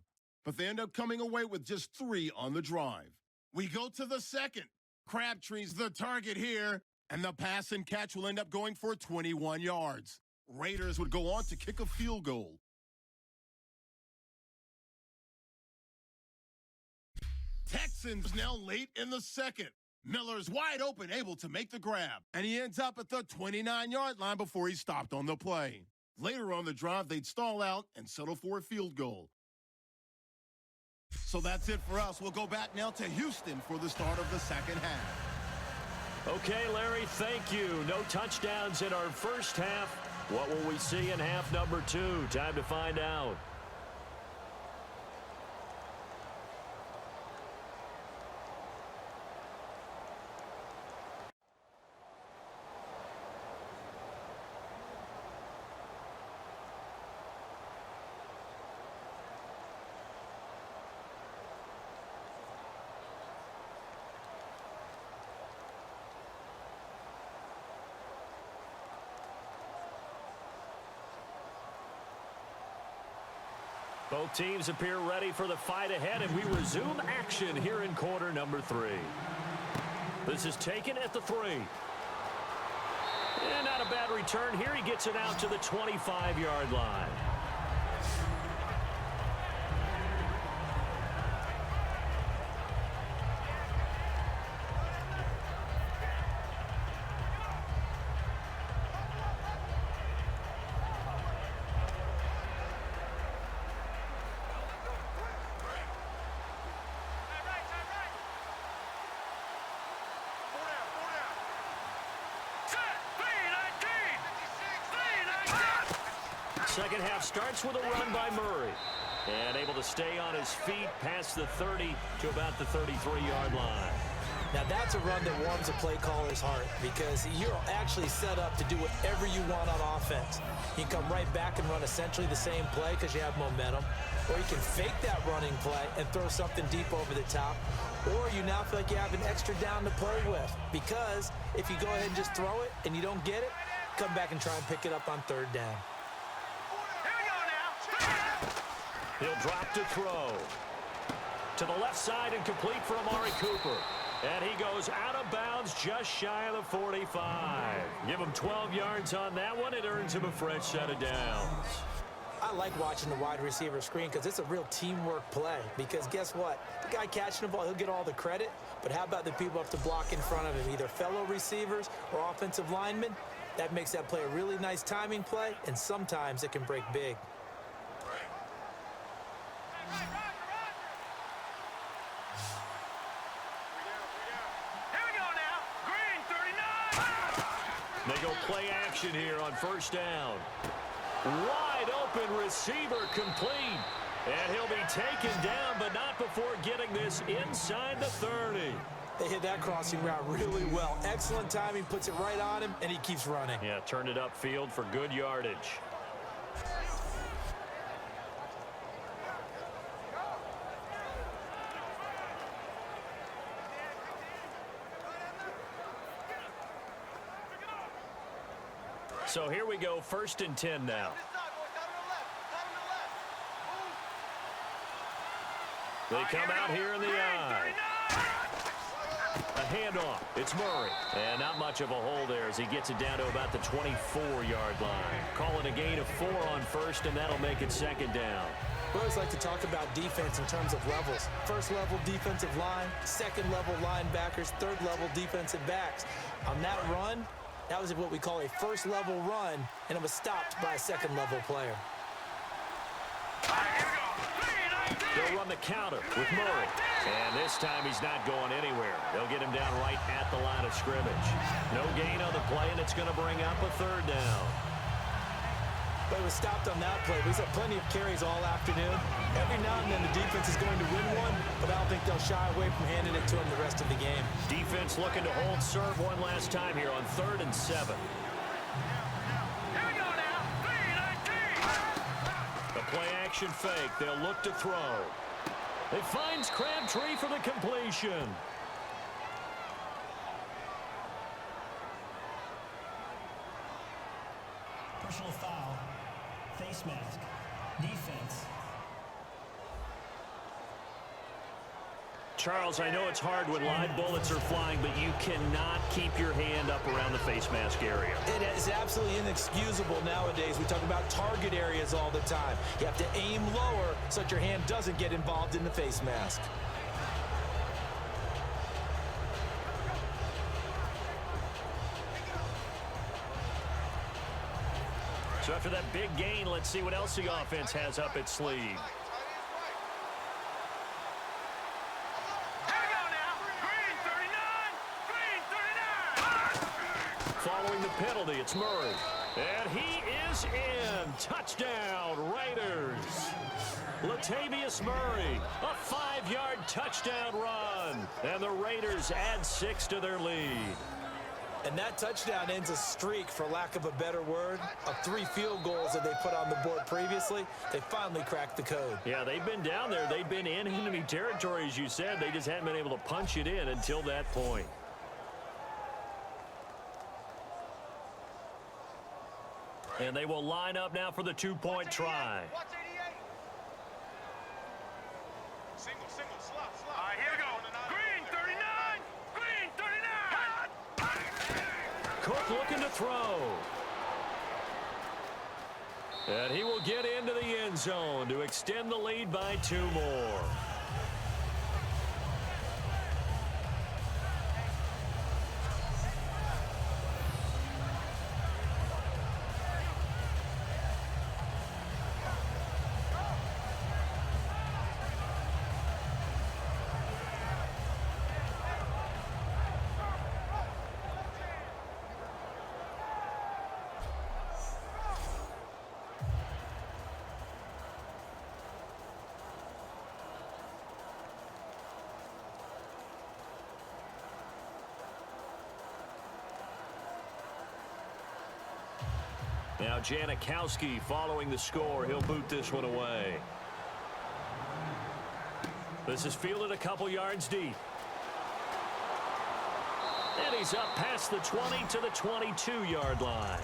[SPEAKER 1] But they end up coming away with just 3 on the drive. We go to the second. Crabtree's the target here, and the pass and catch will end up going for 21 yards. Raiders would go on to kick a field goal. Texans now late in the second. Miller's wide open, able to make the grab, and he ends up at the 29-yard line before he stopped on the play. Later on the drive, they'd stall out and settle for a field goal. So that's it for us. We'll go back now to Houston for the start of the second half.
[SPEAKER 2] Okay, Larry, thank you. No touchdowns in our first half. What will we see in half number 2? Time to find out. Both teams appear ready for the fight ahead, and we resume action here in quarter number 3. This is taken at the 3. And not a bad return here. He gets it out to the 25-yard line. Second half starts with a run by Murray. And able to stay on his feet past the 30 to about the 33-yard line.
[SPEAKER 3] Now that's a run that warms a play caller's heart, because you're actually set up to do whatever you want on offense. You can come right back and run essentially the same play because you have momentum, or you can fake that running play and throw something deep over the top, or you now feel like you have an extra down to play with, because if you go ahead and just throw it and you don't get it, come back and try and pick it up on third down.
[SPEAKER 2] He'll drop to throw. To the left side and complete for Amari Cooper. And he goes out of bounds just shy of the 45. Give him 12 yards on that one. It earns him a fresh set of downs.
[SPEAKER 3] I like watching the wide receiver screen because it's a real teamwork play. Because guess what? The guy catching the ball, he'll get all the credit. But how about the people up to block in front of him, either fellow receivers or offensive linemen? That makes that play a really nice timing play, and sometimes it can break big.
[SPEAKER 2] They go play action here on first down. Wide open receiver complete. And he'll be taken down, but not before getting this inside the 30.
[SPEAKER 3] They hit that crossing route really well. Excellent timing, puts it right on him, and he keeps running.
[SPEAKER 2] Yeah, turned it upfield for good yardage. So here we go, 1st and 10 now. They come out here in the eye. A handoff. It's Murray. And not much of a hole there as he gets it down to about the 24-yard line. Call it a gain of 4 on first, and that'll make it second down.
[SPEAKER 3] We always like to talk about defense in terms of levels. First level defensive line, second level linebackers, third level defensive backs. On that run, that was what we call a first level run, and it was stopped by a second level player.
[SPEAKER 2] They'll run the counter with Murray. And this time he's not going anywhere. They'll get him down right at the line of scrimmage. No gain on the play, and it's going to bring up a third down.
[SPEAKER 3] But it was stopped on that play. We've had plenty of carries all afternoon. Every now and then the defense is going to win one, but I don't think they'll shy away from handing it to him the rest of the game.
[SPEAKER 2] Defense looking to hold serve one last time here on 3rd and 7.
[SPEAKER 4] Here we go now. 3-19.
[SPEAKER 2] The play action fake. They'll look to throw. It finds Crabtree for the completion.
[SPEAKER 6] Personal foul. Face mask. Defense.
[SPEAKER 2] Charles, I know it's hard when live bullets are flying, but you cannot keep your hand up around the face mask area.
[SPEAKER 3] It is absolutely inexcusable nowadays. We talk about target areas all the time. You have to aim lower so that your hand doesn't get involved in the face mask.
[SPEAKER 2] So after that big gain, let's see what else the offense has up its sleeve. Following the penalty, it's Murray. And he is in. Touchdown, Raiders. Latavius Murray, a 5-yard touchdown run. And the Raiders add 6 to their lead.
[SPEAKER 3] And that touchdown ends a streak, for lack of a better word, of 3 field goals that they put on the board previously. They finally cracked the code.
[SPEAKER 2] Yeah, they've been down there. They've been in enemy territory, as you said. They just haven't been able to punch it in until that point. And they will line up now for the 2-point try.
[SPEAKER 4] Single, slot. All right, here we go. Green 39.
[SPEAKER 2] Cook looking to throw. And he will get into the end zone to extend the lead by 2 more. Now Janikowski following the score. He'll boot this one away. This is fielded a couple yards deep. And he's up past the 20 to the 22-yard line.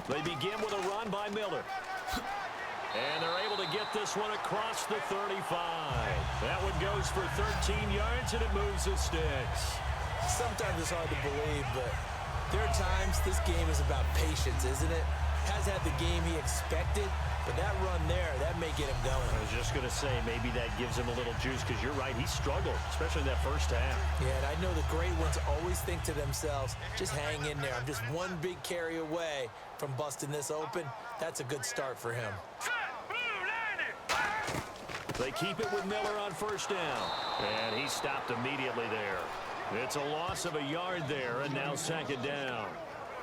[SPEAKER 2] They begin with a run by Miller. And they're able to get this one across the 35. That one goes for 13 yards, and it moves the sticks.
[SPEAKER 3] Sometimes it's hard to believe, but there are times this game is about patience, isn't it? Has had the game he expected, but that run there, that may get him going.
[SPEAKER 2] I was just going to say, maybe that gives him a little juice, because you're right, he struggled, especially that first half.
[SPEAKER 3] Yeah, and I know the great ones always think to themselves, just hang in there. I'm just one big carry away from busting this open. That's a good start for him.
[SPEAKER 2] They keep it with Miller on first down. And he stopped immediately there. It's a loss of a yard there, and now second down.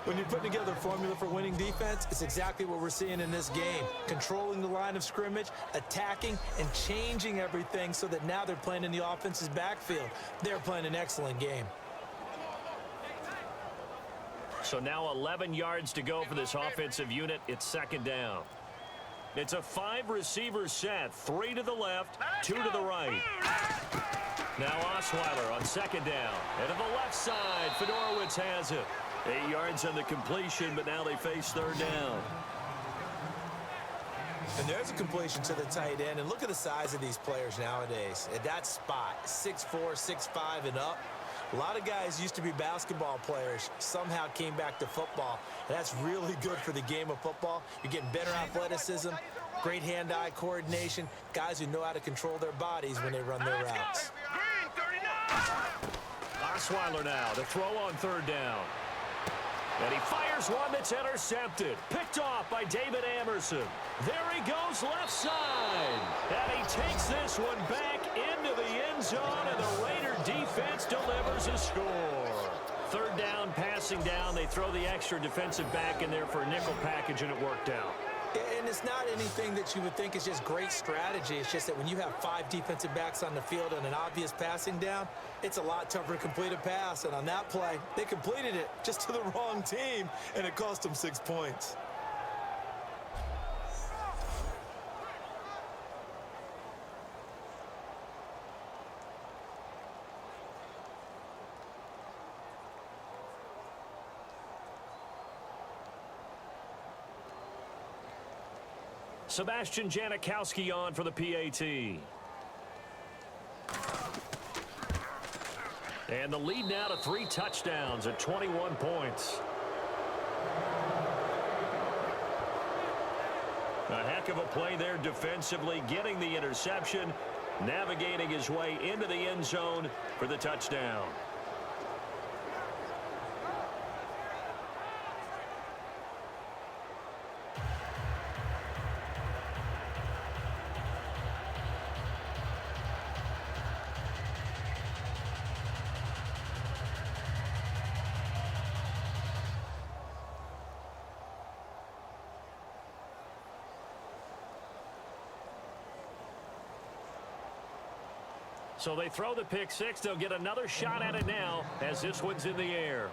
[SPEAKER 3] When you're putting together a formula for winning defense, it's exactly what we're seeing in this game. Controlling the line of scrimmage, attacking, and changing everything so that now they're playing in the offense's backfield. They're playing an excellent game.
[SPEAKER 2] So now 11 yards to go for this offensive unit. It's second down. It's a 5-receiver set. 3 to the left, 2 to the right. Now Osweiler on second down. And to the left side, Fedorowicz has it. 8 yards on the completion, but now they face third down.
[SPEAKER 3] And there's a completion to the tight end. And look at the size of these players nowadays. At that spot, 6'4", 6'5", and up. A lot of guys used to be basketball players, somehow came back to football. And that's really good for the game of football. You're getting better athleticism, great hand-eye coordination, guys who know how to control their bodies when they run their routes.
[SPEAKER 2] Osweiler now to throw on third down. And he fires one that's intercepted. Picked off by David Amerson. There he goes left side. And he takes this one back into the end zone, and the Raider defense delivers a score. Third down, passing down. They throw the extra defensive back in there for a nickel package, and it worked out.
[SPEAKER 3] And it's not anything that you would think is just great strategy. It's just that when you have 5 defensive backs on the field and an obvious passing down, it's a lot tougher to complete a pass. And on that play, they completed it just to the wrong team, and it cost them 6 points.
[SPEAKER 2] Sebastian Janikowski on for the PAT. And the lead now to 3 touchdowns at 21 points. A heck of a play there defensively, getting the interception, navigating his way into the end zone for the touchdown. So they throw the pick six. They'll get another shot at it now as this one's in the air.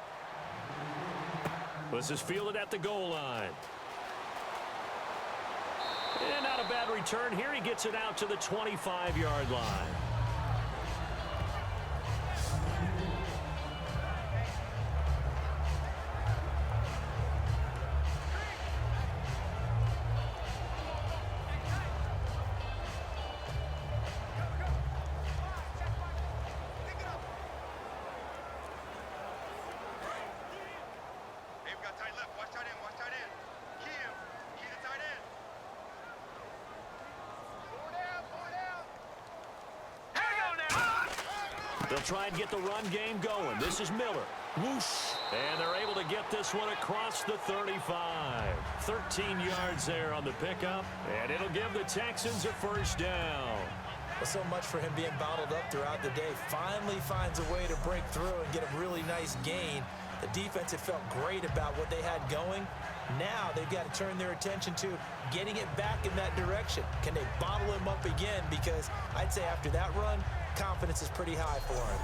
[SPEAKER 2] This is fielded at the goal line. And not a bad return here. He gets it out to the 25-yard line. They'll try and get the run game going. This is Miller. Whoosh. And they're able to get this one across the 35. 13 yards there on the pickup. And it'll give the Texans a first down.
[SPEAKER 3] Well, so much for him being bottled up throughout the day. Finally finds a way to break through and get a really nice gain. The defense had felt great about what they had going. Now they've got to turn their attention to getting it back in that direction. Can they bottle him up again? Because I'd say after that run, confidence is pretty high for him.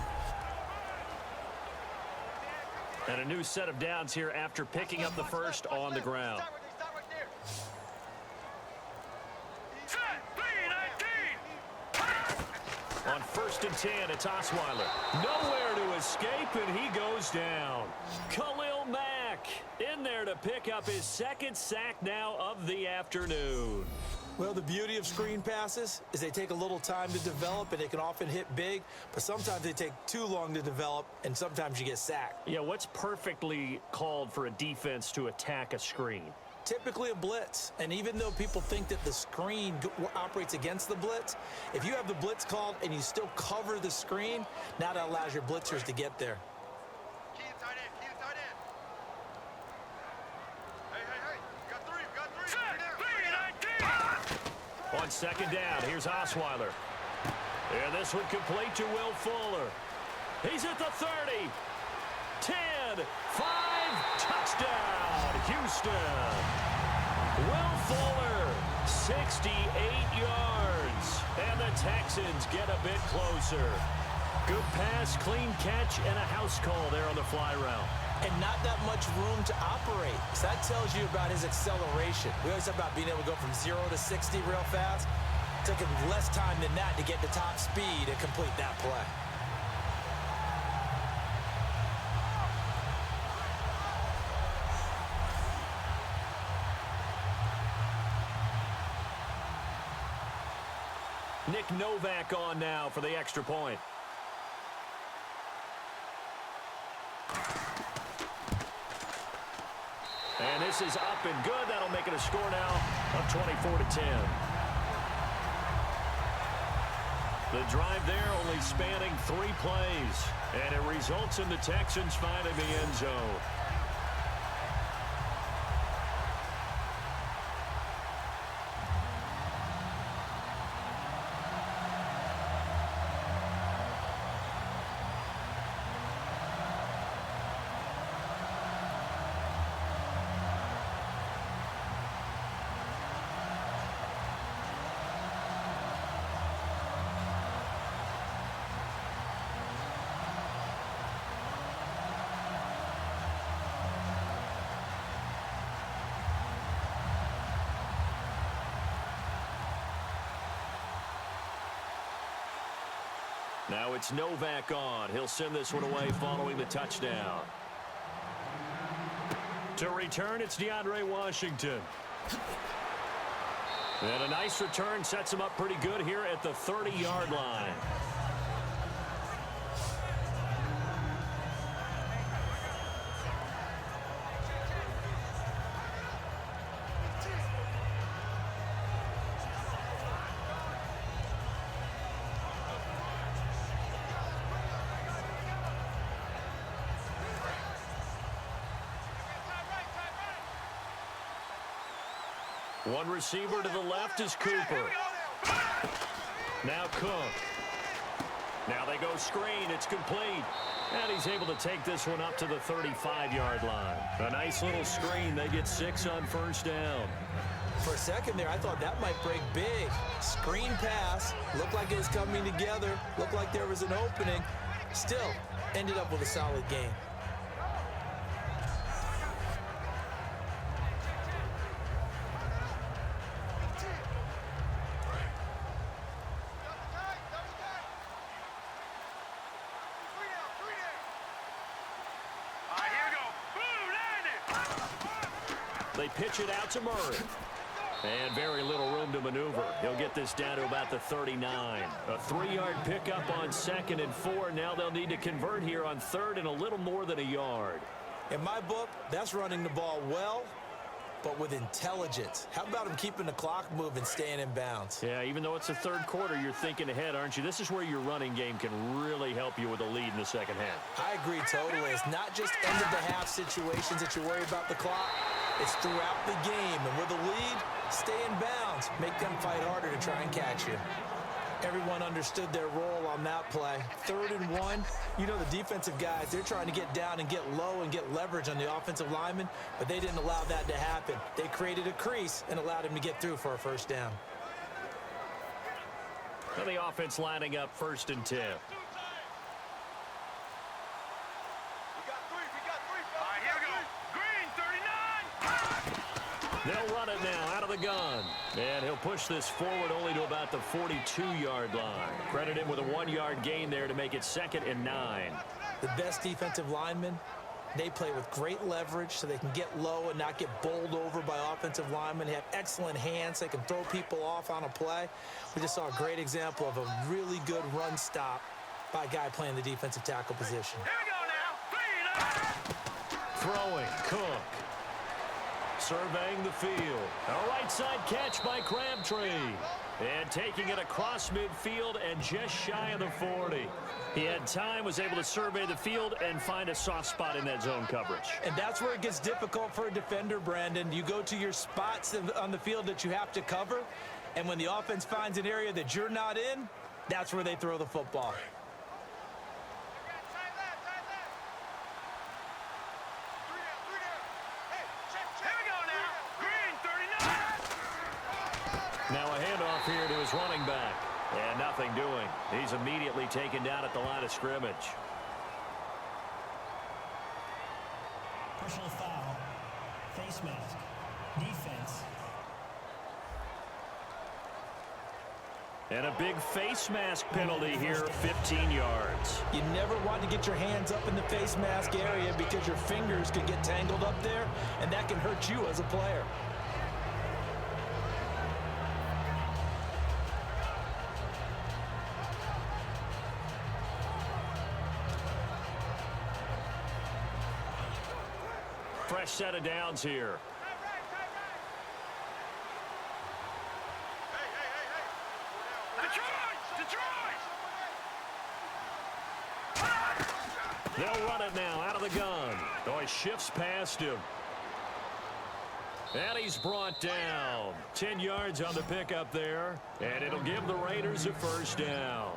[SPEAKER 2] And a new set of downs here after picking up the first on the ground. On 1st and 10, it's Osweiler. Nowhere to escape, and he goes down. Khalil Mack in there to pick up his 2nd sack now of the afternoon.
[SPEAKER 3] Well, the beauty of screen passes is they take a little time to develop, and they can often hit big, but sometimes they take too long to develop, and sometimes you get sacked.
[SPEAKER 2] Yeah, what's perfectly called for a defense to attack a screen?
[SPEAKER 3] Typically a blitz, and even though people think that the screen operates against the blitz, if you have the blitz called and you still cover the screen, now that allows your blitzers to get there.
[SPEAKER 4] Key to tight end, key to tight end. Hey, got 3.
[SPEAKER 2] On 2nd down, here's Osweiler. And this one complete to Will Fuller. He's at the 30. 10, 5, touchdown, Houston. Will Fuller, 68 yards. And the Texans get a bit closer. Good pass, clean catch, and a house call there on the fly route.
[SPEAKER 3] and not that much room to operate. So that tells you about his acceleration. We always talk about being able to go from 0 to 60 real fast. It took him less time than that to get to top speed and complete that play.
[SPEAKER 2] Nick Novak on now for the extra point. And this is up and good. That'll make it a score now of 24-10. The drive there only spanning 3 plays, and it results in the Texans finding the end zone. Now it's Novak on. He'll send this one away following the touchdown. To return, it's DeAndre Washington. And a nice return sets him up pretty good here at the 30-yard line. One receiver to the left is Cooper. Now Cook. Now they go screen. It's complete. And he's able to take this one up to the 35-yard line. A nice little screen. They get 6 on first down.
[SPEAKER 3] For a second there, I thought that might break big. Screen pass. Looked like it was coming together. Looked like there was an opening. Still, ended up with a solid game.
[SPEAKER 2] They pitch it out to Murray. And very little room to maneuver. He'll get this down to about the 39. A 3-yard pickup on 2nd and 4. Now they'll need to convert here on 3rd and a little more than a yard.
[SPEAKER 3] In my book, that's running the ball well, but with intelligence. How about him keeping the clock moving, staying in bounds?
[SPEAKER 2] Yeah, even though it's the 3rd quarter, you're thinking ahead, aren't you? This is where your running game can really help you with a lead in the 2nd half.
[SPEAKER 3] I agree totally. It's not just end-of-the-half situations that you worry about the clock. It's throughout the game. And with a lead, stay in bounds. Make them fight harder to try and catch you. Everyone understood their role on that play. 3rd and 1. You know the defensive guys, they're trying to get down and get low and get leverage on the offensive lineman, but they didn't allow that to happen. They created a crease and allowed him to get through for a first down.
[SPEAKER 2] Now the offense lining up 1st and 10. They'll run it now out of the gun. And he'll push this forward only to about the 42-yard line. Credit him with a 1-yard gain there to make it 2nd and 9.
[SPEAKER 3] The best defensive linemen, they play with great leverage so they can get low and not get bowled over by offensive linemen. They have excellent hands. They can throw people off on a play. We just saw a great example of a really good run stop by a guy playing the defensive tackle position.
[SPEAKER 4] Here we go now.
[SPEAKER 2] Throwing, Cook. Surveying the field. A right side catch by Crabtree. And taking it across midfield and just shy of the 40. He had time, was able to survey the field and find a soft spot in that zone coverage.
[SPEAKER 3] And that's where it gets difficult for a defender, Brandon. You go to your spots on the field that you have to cover, and when the offense finds an area that you're not in, that's where they throw the football.
[SPEAKER 2] Now a handoff here to his running back. And nothing doing. He's immediately taken down at the line of scrimmage.
[SPEAKER 6] Personal foul. Face mask. Defense.
[SPEAKER 2] And a big face mask penalty here, 15 yards.
[SPEAKER 3] You never want to get your hands up in the face mask area because your fingers could get tangled up there, and that can hurt you as a player.
[SPEAKER 2] Fresh set of downs here. They'll run it now out of the gun. Oh, he shifts past him. And he's brought down. 10 yards on the pickup there. And it'll give the Raiders a first down.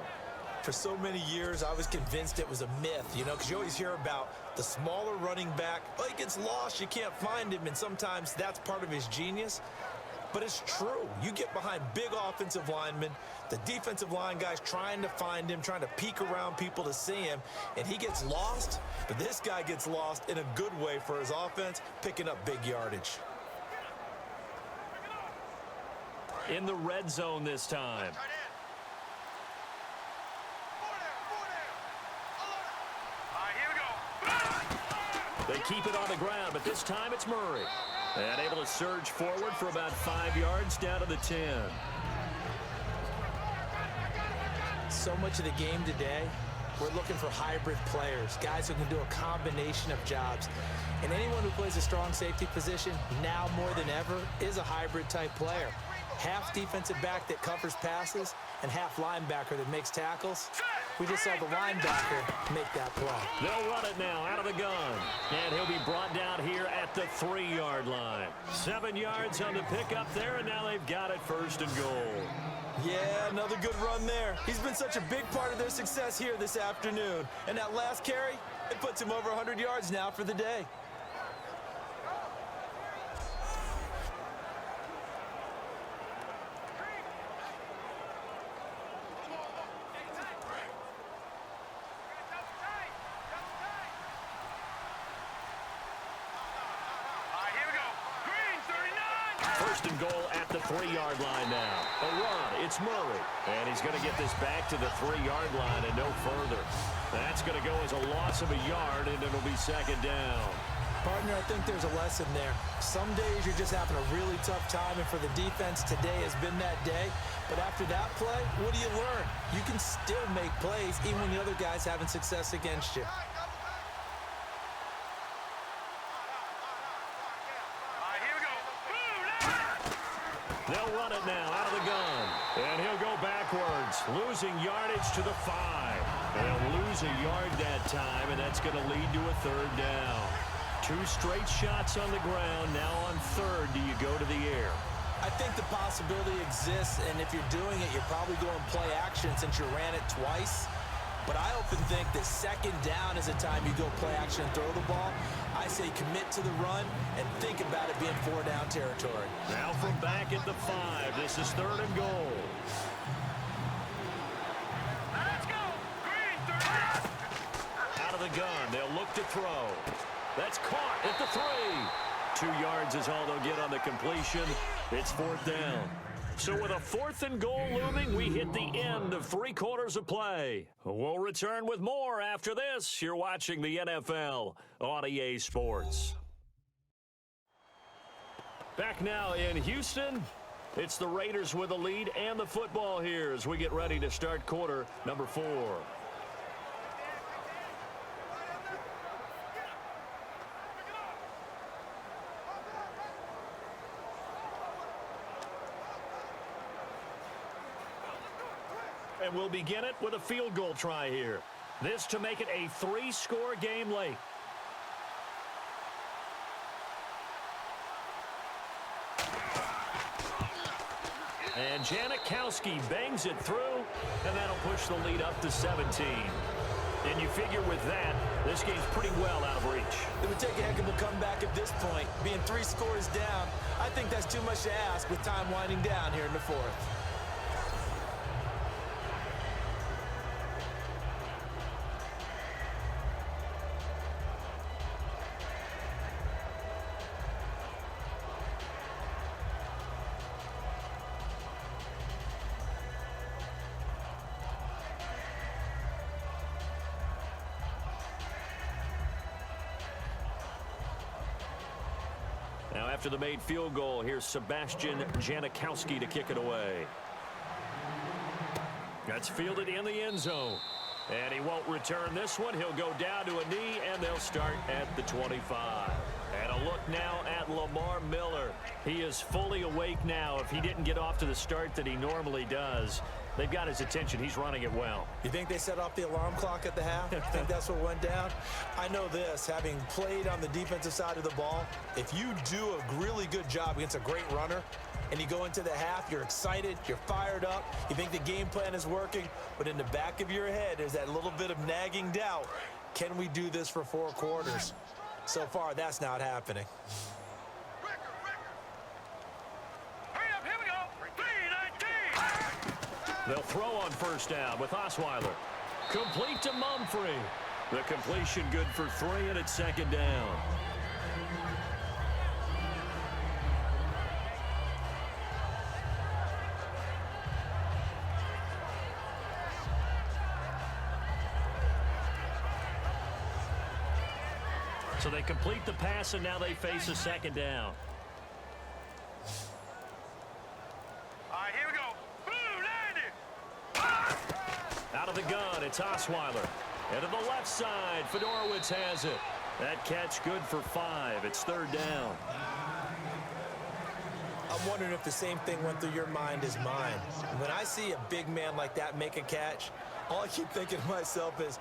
[SPEAKER 3] For so many years, I was convinced it was a myth, because you always hear about the smaller running back. Oh, he gets lost, you can't find him, and sometimes that's part of his genius. But it's true. You get behind big offensive linemen, the defensive line guys trying to find him, trying to peek around people to see him, and he gets lost. But this guy gets lost in a good way for his offense, picking up big yardage.
[SPEAKER 2] In the red zone this time. They keep it on the ground, but this time it's Murray. And able to surge forward for about 5 yards down to the 10.
[SPEAKER 3] So much of the game today, we're looking for hybrid players, guys who can do a combination of jobs. And anyone who plays a strong safety position, now more than ever, is a hybrid type player. Half defensive back that covers passes and half linebacker that makes tackles. We just saw the linebacker make that play.
[SPEAKER 2] They'll run it now out of the gun. And he'll be brought down here at the 3-yard line. 7 yards on the pickup there, and now they've got it first and goal.
[SPEAKER 3] Yeah, another good run there. He's been such a big part of their success here this afternoon. And that last carry, it puts him over 100 yards now for the day.
[SPEAKER 2] First and goal at the 3-yard line now. A run, it's Murray. And he's going to get this back to the 3-yard line and no further. That's going to go as a loss of a yard, and it'll be second down.
[SPEAKER 3] Partner, I think there's a lesson there. Some days you're just having a really tough time, and for the defense, today has been that day. But after that play, what do you learn? You can still make plays even when the other guy's having success against you.
[SPEAKER 2] They'll run it now out of the gun. And he'll go backwards, losing yardage to the 5. They'll lose a yard that time, and that's going to lead to a third down. 2 straight shots on the ground. Now on third, do you go to the air?
[SPEAKER 3] I think the possibility exists, and if you're doing it, you're probably going play action since you ran it twice. But I often think that second down is a time you go play action and throw the ball. I say commit to the run and think about it being 4-down territory.
[SPEAKER 2] Now from back at the 5, this is third and goal.
[SPEAKER 4] Let's go! Green, 30!
[SPEAKER 2] Out of the gun, they'll look to throw. That's caught at the 3. 2 yards is all they'll get on the completion. It's 4th down. So with a 4th and goal looming, we hit the end of 3 quarters of play. We'll return with more after this. You're watching the NFL on EA Sports. Back now in Houston, it's the Raiders with the lead and the football here as we get ready to start quarter number 4. And we'll begin it with a field goal try here. This to make it a 3-score game late. And Janikowski bangs it through, and that'll push the lead up to 17. And you figure with that, this game's pretty well out of reach.
[SPEAKER 3] It would take a heck of a comeback at this point. Being 3 scores down, I think that's too much to ask with time winding down here in the 4th.
[SPEAKER 2] Now after the made field goal, here's Sebastian Janikowski to kick it away. That's fielded in the end zone. And he won't return this one. He'll go down to a knee, and they'll start at the 25. And a look now at Lamar Miller. He is fully awake now. If he didn't get off to the start that he normally does, they've got his attention. He's running it well.
[SPEAKER 3] You think they set off the alarm clock at the half? You think that's what went down? I know this, having played on the defensive side of the ball, if you do a really good job against a great runner, and you go into the half, you're excited, you're fired up, you think the game plan is working, but in the back of your head there's that little bit of nagging doubt. Can we do this for 4 quarters? So far, that's not happening.
[SPEAKER 4] Hurry up, here we go. 3-19.
[SPEAKER 2] They'll throw on first down with Osweiler. Complete to Mumphrey. The completion good for 3, and it's second down. So they complete the pass, and now they face a second down.
[SPEAKER 4] All right, here we go. Boom, 90.
[SPEAKER 2] Out of the gun, it's Osweiler. And to the left side, Fedorowicz has it. That catch good for 5. It's third down.
[SPEAKER 3] I'm wondering if the same thing went through your mind as mine. When I see a big man like that make a catch, all I keep thinking to myself is,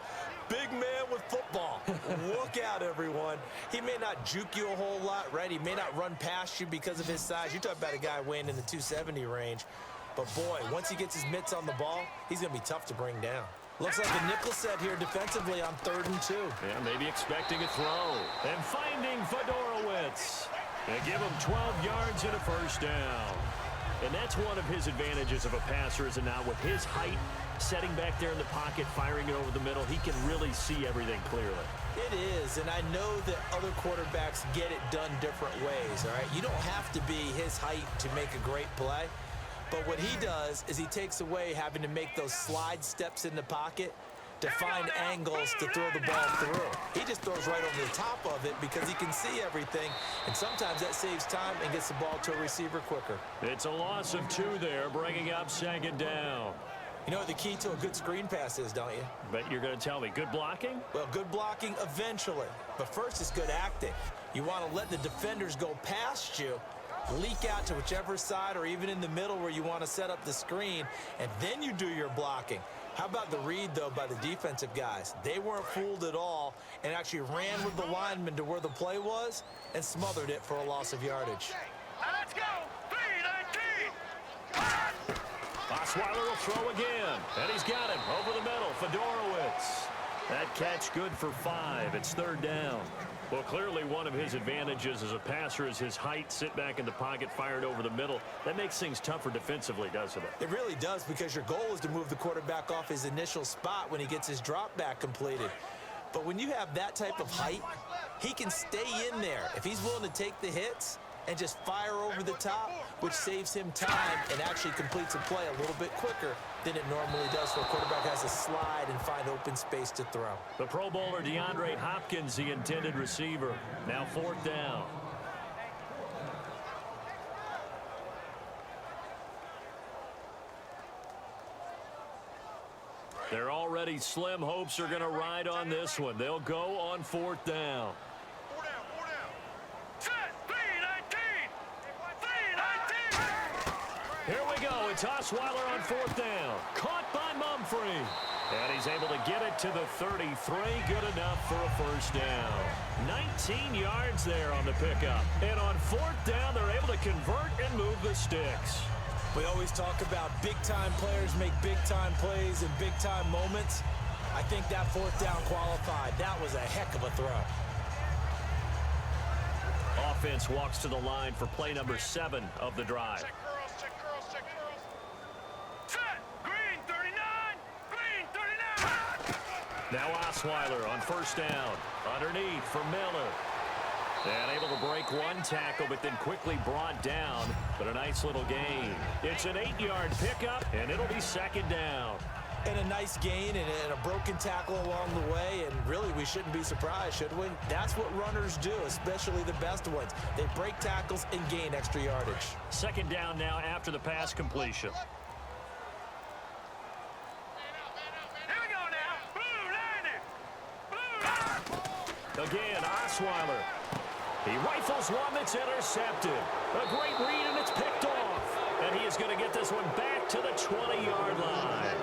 [SPEAKER 3] big man with football. Look out, everyone. He may not juke you a whole lot, right? He may not run past you because of his size. You're talking about a guy weighing in the 270 range. But, boy, once he gets his mitts on the ball, he's going to be tough to bring down. Looks like a nickel set here defensively on 3rd and 2.
[SPEAKER 2] Yeah, maybe expecting a throw. And finding Fedorowicz. They give him 12 yards and a first down. And that's one of his advantages of a passer, is it not? With his height, setting back there in the pocket, firing it over the middle, he can really see everything clearly.
[SPEAKER 3] It is, and I know that other quarterbacks get it done different ways, all right? You don't have to be his height to make a great play. But what he does is he takes away having to make those slide steps in the pocket to find angles to throw the ball through. He just throws right over the top of it because he can see everything, and sometimes that saves time and gets the ball to a receiver quicker.
[SPEAKER 2] It's a loss of 2 there, bringing up second down.
[SPEAKER 3] You know what the key to a good screen pass is, don't you?
[SPEAKER 2] Bet you're going to tell me. Good blocking?
[SPEAKER 3] Well, good blocking eventually. But first, it's good acting. You want to let the defenders go past you, leak out to whichever side or even in the middle where you want to set up the screen, and then you do your blocking. How about the read, though, by the defensive guys? They weren't fooled at all and actually ran with the lineman to where the play was and smothered it for a loss of yardage.
[SPEAKER 4] Now let's go. 3-19.
[SPEAKER 2] Osweiler will throw again, and he's got him over the middle. Fedorowicz. That catch good for 5. It's third down. Well, clearly one of his advantages as a passer is his height. Sit back in the pocket, fired over the middle. That makes things tougher defensively, doesn't it?
[SPEAKER 3] It really does, because your goal is to move the quarterback off his initial spot when he gets his drop back completed. But when you have that type of height, he can stay in there if he's willing to take the hits and just fire over the top, which saves him time and actually completes a play a little bit quicker than it normally does, so a quarterback has to slide and find open space to throw.
[SPEAKER 2] The Pro Bowler DeAndre Hopkins, the intended receiver. Now fourth down. Their already slim hopes are going to ride on this one. They'll go on fourth down. Here we go. It's Osweiler on fourth down. Caught by Mumphrey. And he's able to get it to the 33. Good enough for a first down. 19 yards there on the pickup. And on fourth down, they're able to convert and move the sticks.
[SPEAKER 3] We always talk about big-time players make big-time plays in big-time moments. I think that fourth down qualified. That was a heck of a throw.
[SPEAKER 2] Offense walks to the line for play number 7 of the drive.
[SPEAKER 4] Check girls, check girls, check girls. Set. Green 39. Green 39.
[SPEAKER 2] Now Osweiler on first down. Underneath for Miller. And able to break one tackle, but then quickly brought down. But a nice little gain. It's an 8-yard pickup, and it'll be second down.
[SPEAKER 3] And a nice gain and a broken tackle along the way, and really we shouldn't be surprised, should we? That's what runners do, especially the best ones. They break tackles and gain extra yardage.
[SPEAKER 2] Second down now after the pass completion.
[SPEAKER 4] Here we go now. Blue, landing.
[SPEAKER 2] Again, Osweiler. He rifles one that's intercepted. A great read, and it's picked off. And he is going to get this one back to the 20-yard line.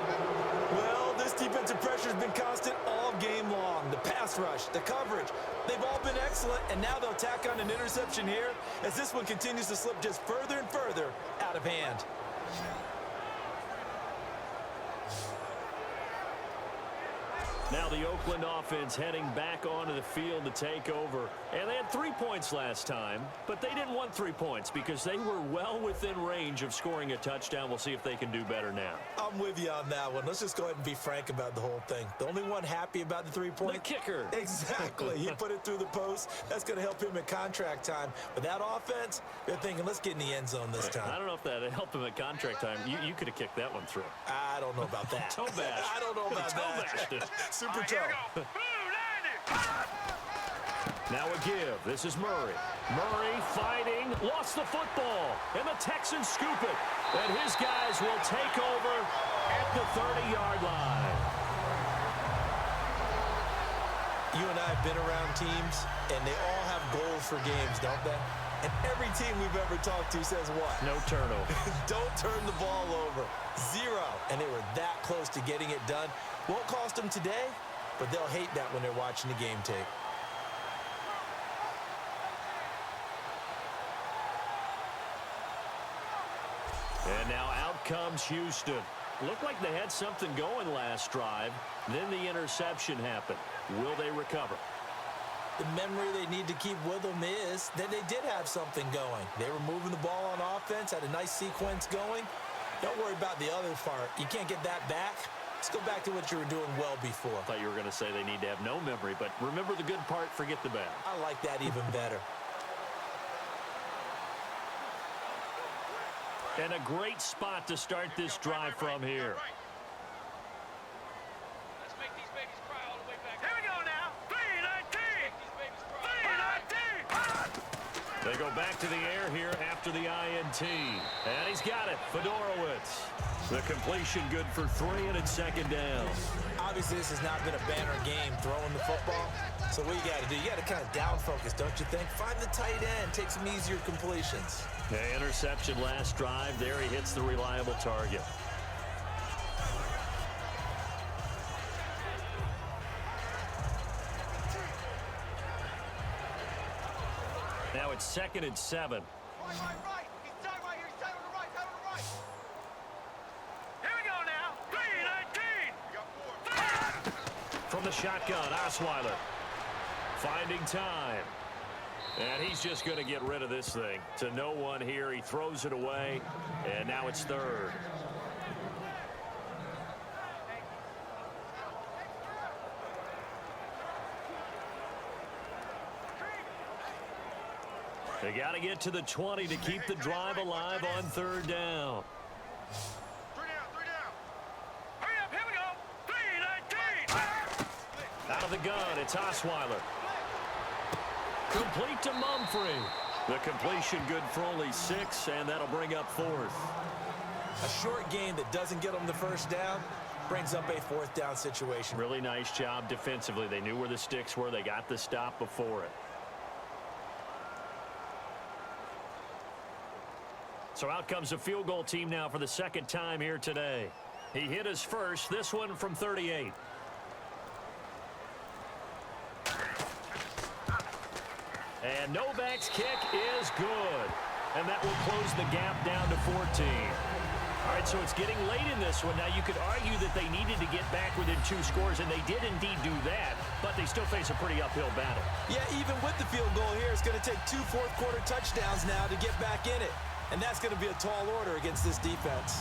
[SPEAKER 3] Well, this defensive pressure has been constant all game long. The pass rush, the coverage, they've all been excellent, and now they'll tack on an interception here as this one continues to slip just further and further out of hand.
[SPEAKER 2] Now the Oakland offense heading back onto the field to take over. And they had 3 points last time, but they didn't want 3 points because they were well within range of scoring a touchdown. We'll see if they can do better now.
[SPEAKER 3] I'm with you on that one. Let's just go ahead and be frank about the whole thing. The only one happy about the 3-point?
[SPEAKER 2] The kicker.
[SPEAKER 3] Exactly. He put it through the post. That's going to help him at contract time. But that offense, they're thinking, let's get in the end zone this time.
[SPEAKER 2] I don't know if that helped him at contract time. You could have kicked that one through.
[SPEAKER 3] I don't know about that.
[SPEAKER 2] Toe bash.
[SPEAKER 3] I don't know about that. Super
[SPEAKER 4] Here we
[SPEAKER 3] toe.
[SPEAKER 4] go. Blue, landing.
[SPEAKER 2] Now a give. This is Murray. Murray fighting. Lost the football. And the Texans scoop it. And his guys will take over at the 30-yard line.
[SPEAKER 3] You and I have been around teams, and they all have goals for games, don't they? And every team we've ever talked to says what?
[SPEAKER 2] No turnover.
[SPEAKER 3] Don't turn the ball over. 0. And they were that close to getting it done. Won't cost them today, but they'll hate that when they're watching the game tape.
[SPEAKER 2] And now out comes Houston. Looked like they had something going last drive. Then the interception happened. Will they recover?
[SPEAKER 3] The memory they need to keep with them is that they did have something going. They were moving the ball on offense, had a nice sequence going. Don't worry about the other part. You can't get that back. Let's go back to what you were doing well before.
[SPEAKER 2] I thought you were going to say they need to have no memory, but remember the good part, forget the bad.
[SPEAKER 3] I like that even better.
[SPEAKER 2] And a great spot to start this drive from here.
[SPEAKER 4] Let's make these babies cry all the way back. Here we go now. 3-19. 3-19.
[SPEAKER 2] They go back to the air here after the INT. And he's got it. Fedorowicz. The completion good for 3, and it's second down.
[SPEAKER 3] Obviously, this has not been a banner game throwing the football. So what you got to do, you got to kind of down focus, don't you think? Find the tight end, take some easier completions.
[SPEAKER 2] The interception last drive. There he hits the reliable target. Now it's 2nd and 7.
[SPEAKER 4] Right. He's tight right here. He's tight on the right. Tight on the right. Here we go now. 3-19.
[SPEAKER 2] From the shotgun, Osweiler. Finding time. And he's just going to get rid of this thing. To no one here. He throws it away. And now it's 3rd. They got to get to the 20 to keep the drive alive on 3rd down.
[SPEAKER 4] 3 down. Hurry up. Here we go. 3-19.
[SPEAKER 2] Out of the gun, it's Osweiler. Complete to Mumphrey. The completion good for only 6, and that'll bring up 4th.
[SPEAKER 3] A short game that doesn't get them the first down brings up a 4th down situation.
[SPEAKER 2] Really nice job defensively. They knew where the sticks were. They got the stop before it. So out comes a field goal team now for the 2nd time here today. He hit his first, this one from 38. And Novak's kick is good. And that will close the gap down to 14. All right, so it's getting late in this one. Now, you could argue that they needed to get back within 2 scores, and they did indeed do that, but they still face a pretty uphill battle.
[SPEAKER 3] Yeah, even with the field goal here, it's going to take 2 fourth-quarter touchdowns now to get back in it. And that's going to be a tall order against this defense.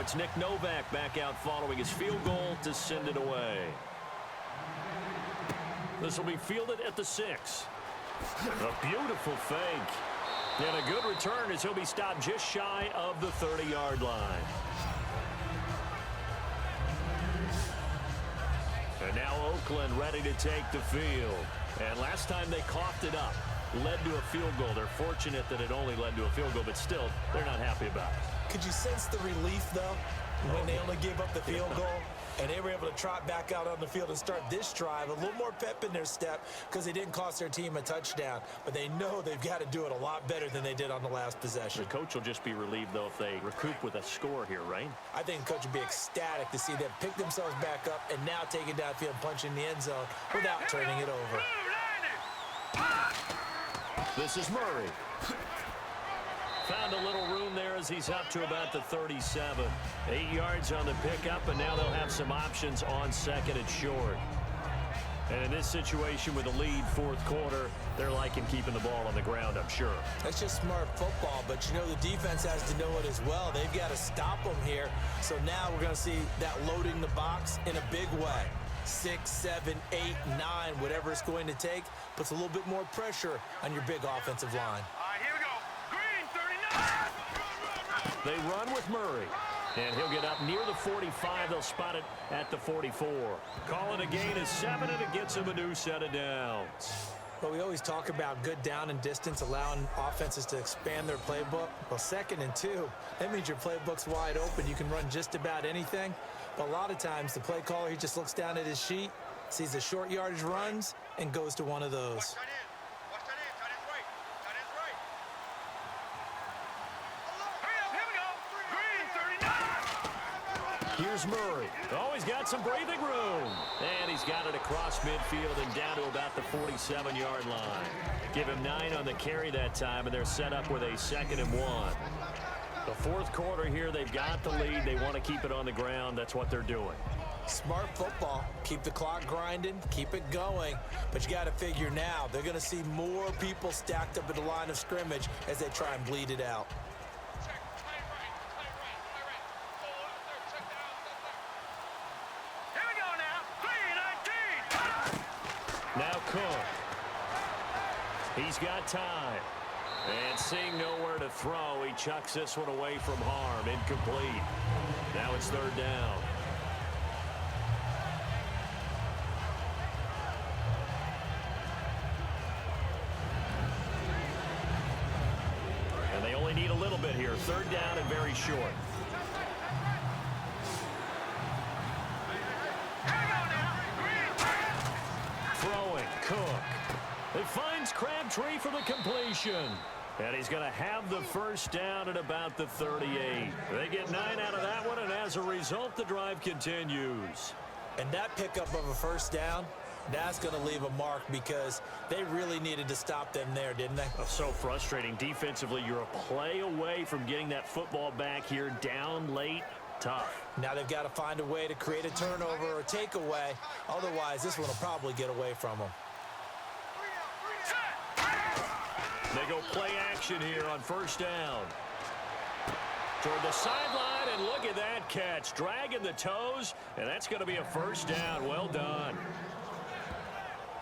[SPEAKER 2] Now it's Nick Novak back out following his field goal to send it away. This will be fielded at the 6. A beautiful fake. And a good return as he'll be stopped just shy of the 30-yard line. And now Oakland ready to take the field. And last time they coughed it up, led to a field goal. They're fortunate that it only led to a field goal, but still, they're not happy about it.
[SPEAKER 3] Could you sense the relief, though, when they only gave up the field goal? And they were able to trot back out on the field and start this drive. A little more pep in their step because they didn't cost their team a touchdown. But they know they've got to do it a lot better than they did on the last possession.
[SPEAKER 2] The coach will just be relieved, though, if they recoup with a score here, right? I
[SPEAKER 3] think the coach would be ecstatic to see them pick themselves back up and now take it downfield and punch in the end zone without turning it over.
[SPEAKER 2] This is Murray. Found a little room there as he's up to about the 37. 8 yards on the pickup, and now they'll have some options on second and short. And in this situation with a lead fourth quarter, they're liking keeping the ball on the ground, I'm sure.
[SPEAKER 3] That's just smart football, but you know the defense has to know it as well. They've got to stop them here. So now we're going to see that loading the box in a big way. 6, 7, 8, 9, whatever it's going to take, puts a little bit more pressure on your big offensive line.
[SPEAKER 4] Here we go. Green, 39.
[SPEAKER 2] They run with Murray, and he'll get up near the 45. They'll spot it at the 44. Call it a gain of 7, and it gets him a new set of downs.
[SPEAKER 3] Well, we always talk about good down and distance, allowing offenses to expand their playbook. Well, 2nd and 2, that means your playbook's wide open. You can run just about anything. But a lot of times, the play caller, he just looks down at his sheet, sees the short yardage runs, and goes to one of those.
[SPEAKER 4] Watch that in. Tight end's right. Tight end's right. Here we go. Green, 39.
[SPEAKER 2] Here's Murray. Oh, he's got some breathing room. And he's got it across midfield and down to about the 47-yard line. Give him 9 on the carry that time, and they're set up with a 2nd and 1. The fourth quarter here, they've got the lead. They want to keep it on the ground. That's what they're doing.
[SPEAKER 3] Smart football. Keep the clock grinding. Keep it going. But you got to figure now, they're going to see more people stacked up at the line of scrimmage as they try and bleed it out.
[SPEAKER 4] Here we go now. 3-19.
[SPEAKER 2] Now Cook. He's got time. And seeing nowhere to throw, he chucks this one away from harm. Incomplete. Now it's 3rd down. And they only need a little bit here. 3rd down and very short. Throwing, Cook. It finds Crabtree for the completion. And he's going to have the first down at about the 38. They get 9 out of that one, and as a result, the drive continues.
[SPEAKER 3] And that pickup of a first down, that's going to leave a mark because they really needed to stop them there, didn't they?
[SPEAKER 2] Oh, so frustrating. Defensively, you're a play away from getting that football back here down late. Tough.
[SPEAKER 3] Now they've got to find a way to create a turnover or takeaway. Otherwise, this one will probably get away from them.
[SPEAKER 2] They go play action here on first down. Toward the sideline, and look at that catch. Dragging the toes, and that's going to be a first down. Well done.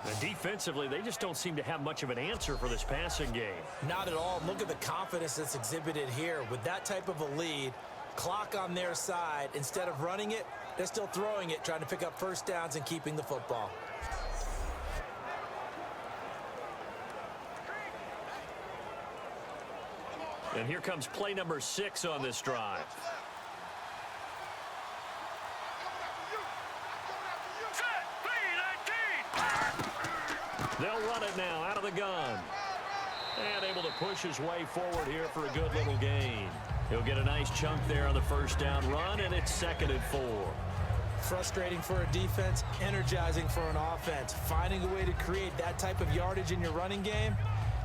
[SPEAKER 2] And defensively, they just don't seem to have much of an answer for this passing game.
[SPEAKER 3] Not at all. Look at the confidence that's exhibited here. With that type of a lead, clock on their side, instead of running it, they're still throwing it, trying to pick up first downs and keeping the football.
[SPEAKER 2] And here comes play number 6 on this drive. They'll run it now out of the gun. And able to push his way forward here for a good little gain. He'll get a nice chunk there on the first down run, and it's 2nd and 4.
[SPEAKER 3] Frustrating for a defense, energizing for an offense. Finding a way to create that type of yardage in your running game,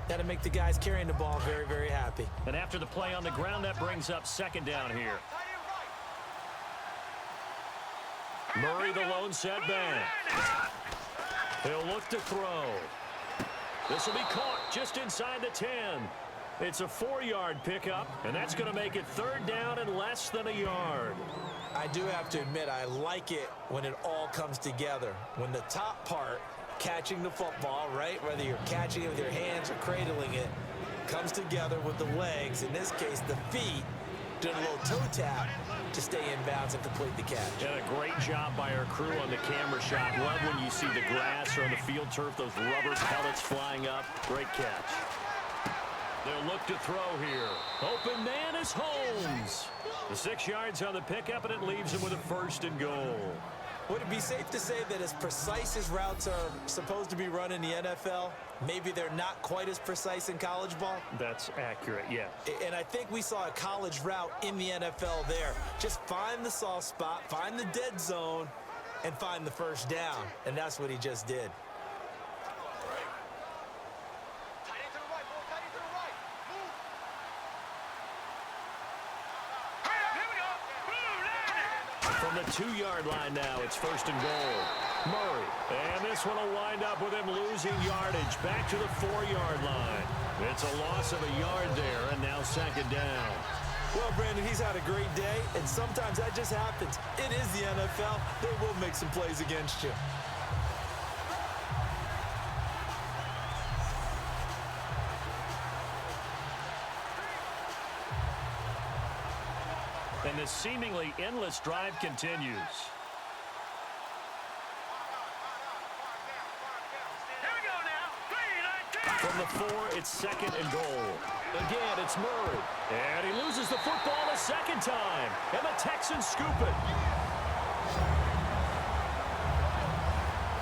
[SPEAKER 3] that'll make the guys carrying the ball very, very happy.
[SPEAKER 2] And after the play on the ground, that brings up 2nd down here. Murray, the lone setback. He'll look to throw. This will be caught just inside the 10. It's a 4-yard pickup, and that's going to make it 3rd down and less than a yard.
[SPEAKER 3] I do have to admit, I like it when it all comes together. When the top part, catching the football, right, whether you're catching it with your hands or cradling it, comes together with the legs, in this case the feet, doing a little toe tap to stay in bounds and complete the catch.
[SPEAKER 2] Did a great job by our crew on the camera shot. Love when you see the grass or on the field turf, those rubber pellets flying up. Great catch. They'll look to throw here. Open man is Holmes. The 6 yards on the pickup, and it leaves him with a 1st and goal.
[SPEAKER 3] Would it be safe to say that as precise as routes are supposed to be run in the NFL, maybe they're not quite as precise in college ball?
[SPEAKER 2] That's accurate, yes.
[SPEAKER 3] And I think we saw a college route in the NFL there. Just find the soft spot, find the dead zone, and find the 1st down. And that's what he just did.
[SPEAKER 2] From the 2-yard line now, it's 1st and goal. Murray, and this one will wind up with him losing yardage back to the 4-yard line. It's a loss of a yard there, and now 2nd down.
[SPEAKER 3] Well, Brandon, he's had a great day, and sometimes that just happens. It is the NFL. They will make some plays against you.
[SPEAKER 2] And this seemingly endless drive continues. From the 4, it's 2nd and goal. Again, it's Murray. And he loses the football a 2nd time. And the Texans scoop it.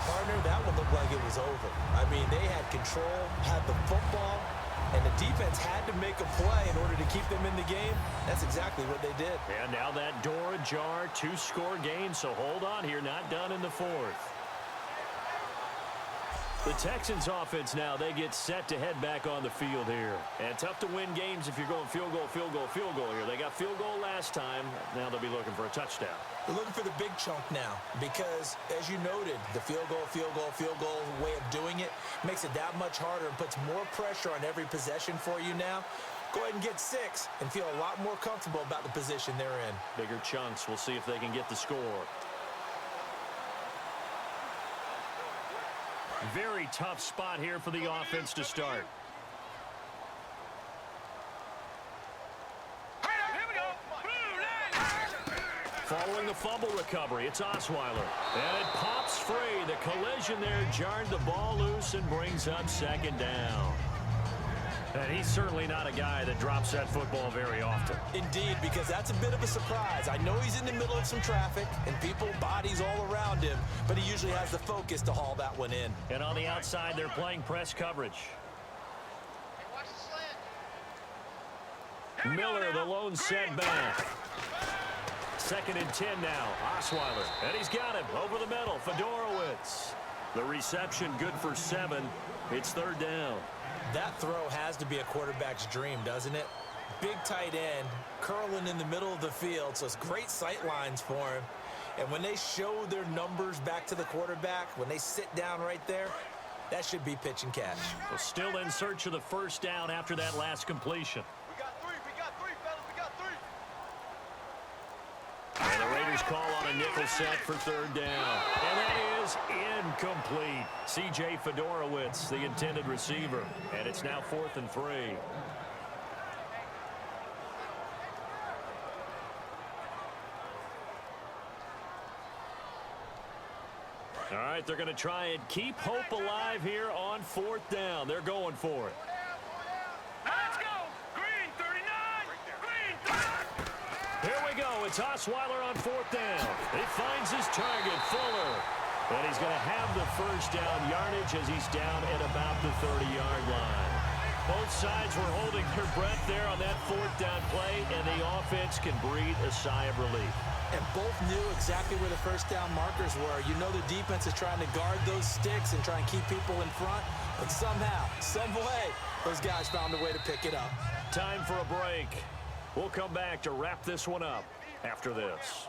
[SPEAKER 3] Partner, that one looked like it was over. I mean, they had control, had the football, and the defense had to make a play in order to keep them in the game. That's exactly what they did.
[SPEAKER 2] And now that door ajar, 2-score game, so hold on here, not done in the 4th. The Texans offense now, they get set to head back on the field here. And tough to win games if you're going field goal, field goal, field goal here. They got field goal last time. Now they'll be looking for a touchdown.
[SPEAKER 3] They're looking for the big chunk now because, as you noted, the field goal way of doing it makes it that much harder and puts more pressure on every possession for you now. Go ahead and get 6 and feel a lot more comfortable about the position they're in.
[SPEAKER 2] Bigger chunks. We'll see if they can get the score. Very tough spot here for the offense to start. Following the fumble recovery, it's Osweiler. And it pops free. The collision there jarred the ball loose and brings up 2nd down. And he's certainly not a guy that drops that football very often.
[SPEAKER 3] Indeed, because that's a bit of a surprise. I know he's in the middle of some traffic and people, bodies all around him, but he usually has the focus to haul that one in.
[SPEAKER 2] And on the outside, they're playing press coverage. Miller, the lone setback. 2nd and 10 now. Osweiler, and he's got him over the middle. Fedorowicz. The reception good for 7. It's 3rd down.
[SPEAKER 3] That throw has to be a quarterback's dream, doesn't it? Big tight end, curling in the middle of the field, so it's great sight lines for him. And when they show their numbers back to the quarterback, when they sit down right there, that should be pitch and catch.
[SPEAKER 2] Well, still in search of the 1st down after that last completion.
[SPEAKER 4] We got 3, fellas, we got 3.
[SPEAKER 2] And the Raiders call on a nickel set for 3rd down. And that is incomplete. C.J. Fedorowicz, the intended receiver. And it's now 4th and 3. All right, they're going to try and keep hope alive here on 4th down. They're going for it.
[SPEAKER 4] Let's go! Green 39! Green 39!
[SPEAKER 2] Here we go. It's Osweiler on 4th down. He finds his target, Fuller. And he's going to have the 1st down yardage as he's down at about the 30-yard line. Both sides were holding their breath there on that 4th down play, and the offense can breathe a sigh of relief.
[SPEAKER 3] And both knew exactly where the 1st down markers were. You know the defense is trying to guard those sticks and try and keep people in front. But somehow, some way, those guys found a way to pick it up.
[SPEAKER 2] Time for a break. We'll come back to wrap this one up after this.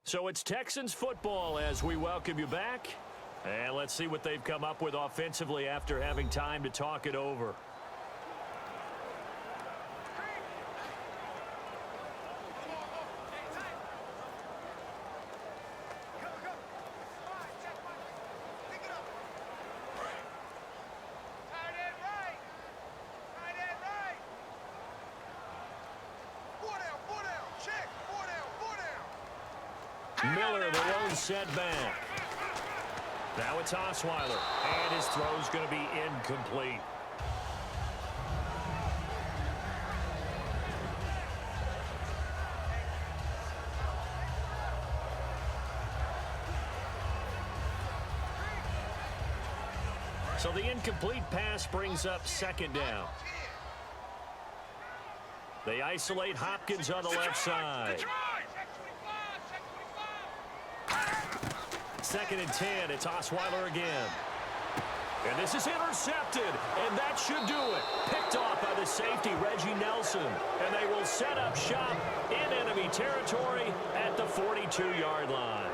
[SPEAKER 2] So it's Texans football as we welcome you back. And let's see what they've come up with offensively after having time to talk it over. Miller, the lone setback. Now it's Osweiler, and his throw's going to be incomplete. So the incomplete pass brings up second down. They isolate Hopkins on the left side. Second and 10, it's Osweiler again. And this is intercepted, and that should do it. Picked off by the safety, Reggie Nelson. And they will set up shop in enemy territory at the 42-yard line.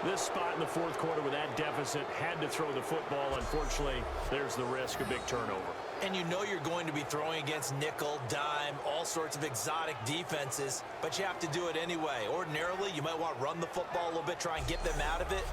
[SPEAKER 2] This spot in the fourth quarter with that deficit had to throw the football. Unfortunately, there's the risk of big turnover.
[SPEAKER 3] And you know you're going to be throwing against nickel, dime, all sorts of exotic defenses, but you have to do it anyway. Ordinarily, you might want to run the football a little bit, try and get them out of it.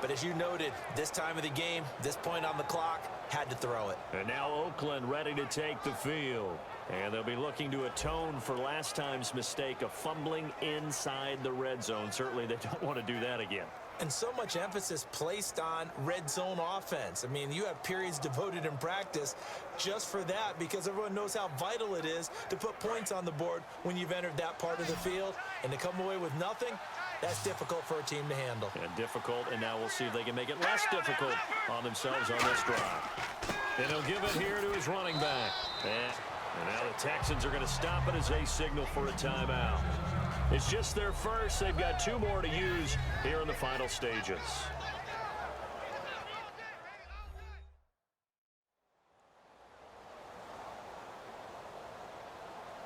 [SPEAKER 3] But as you noted, this time of the game, this point on the clock, had to throw it.
[SPEAKER 2] And now Oakland ready to take the field. And they'll be looking to atone for last time's mistake of fumbling inside the red zone. Certainly they don't want to do that again.
[SPEAKER 3] And so much emphasis placed on red zone offense. I mean, you have periods devoted in practice just for that because everyone knows how vital it is to put points on the board when you've entered that part of the field. And to come away with nothing, that's difficult for a team to handle.
[SPEAKER 2] And difficult, and now we'll see if they can make it less difficult on themselves on this drive. And he'll give it here to his running back. And now the Texans are going to stop it as they signal for a timeout. It's just their first. They've got two more to use here in the final stages.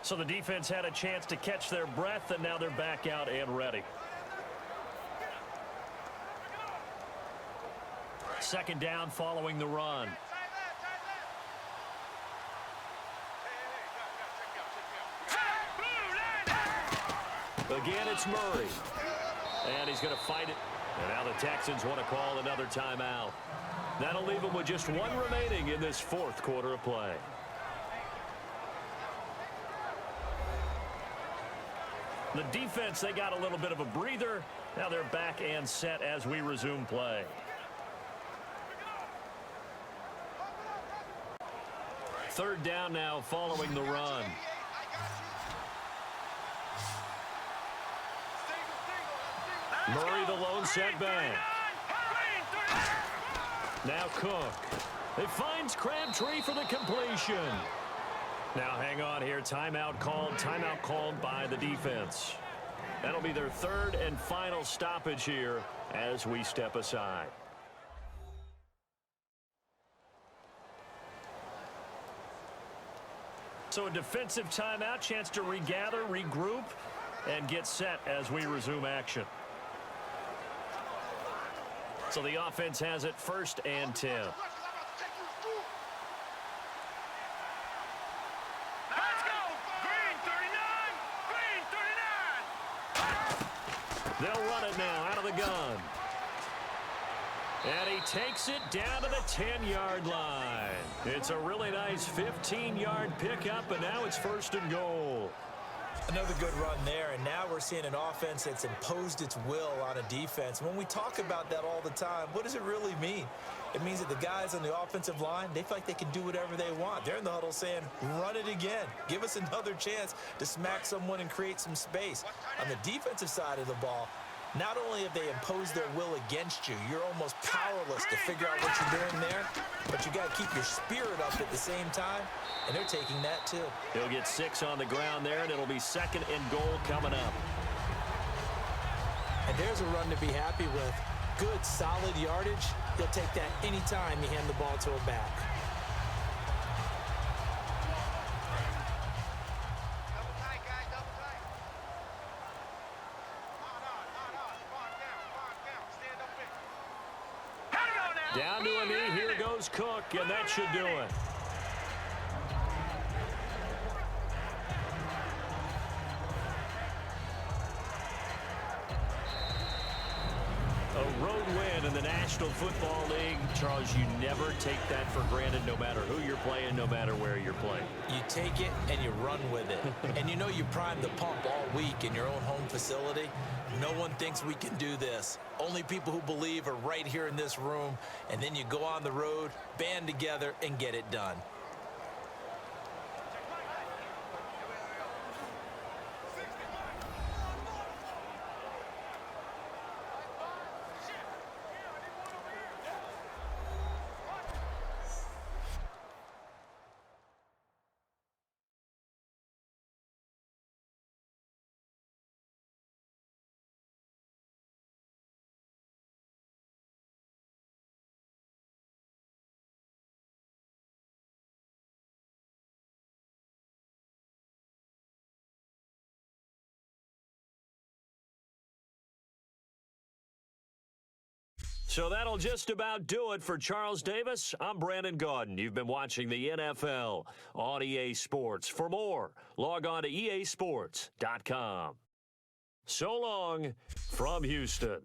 [SPEAKER 2] So the defense had a chance to catch their breath, and now they're back out and ready. Second down following the run. Again, it's Murray. And he's going to fight it. And now the Texans want to call another timeout. That'll leave them with just one remaining in this fourth quarter of play. The defense, they got a little bit of a breather. Now they're back and set as we resume play. Third down now following the run. Murray, the lone setback. Now Cook. It finds Crabtree for the completion. Now hang on here. Timeout called by the defense. That'll be their third and final stoppage here as we step aside. So a defensive timeout, chance to regather, regroup, and get set as we resume action. So the offense has it first and 10.
[SPEAKER 4] Let's go! Green 39! Green 39!
[SPEAKER 2] They'll run it now out of the gun. And he takes it down to the 10-yard line. It's a really nice 15-yard pickup, and now it's first and goal.
[SPEAKER 3] Another good run there, and now we're seeing an offense that's imposed its will on a defense. When we talk about that all the time, what does it really mean? It means that the guys on the offensive line, they feel like they can do whatever they want. They're in the huddle saying, run it again. Give us another chance to smack someone and create some space. On the defensive side of the ball, not only have they imposed their will against you, you're almost powerless to figure out what you're doing there, but you got to keep your spirit up at the same time, and they're taking that too.
[SPEAKER 2] He'll get 6 on the ground there, and it'll be second and goal coming up.
[SPEAKER 3] And there's a run to be happy with. Good, solid yardage. He'll take that anytime you hand the ball to a back.
[SPEAKER 2] Down to a knee. Here goes Cook, and that should do it. A road win in the National Football League. Charles, you never take that for granted, no matter who you're playing, no matter where you're playing.
[SPEAKER 3] You take it and you run with it. And you know you primed the pump all week in your own home facility. No one thinks we can do this. Only people who believe are right here in this room. And then you go on the road, band together, and get it done.
[SPEAKER 2] So that'll just about do it for Charles Davis. I'm Brandon Gaudin. You've been watching the NFL on EA Sports. For more, log on to easports.com. So long from Houston.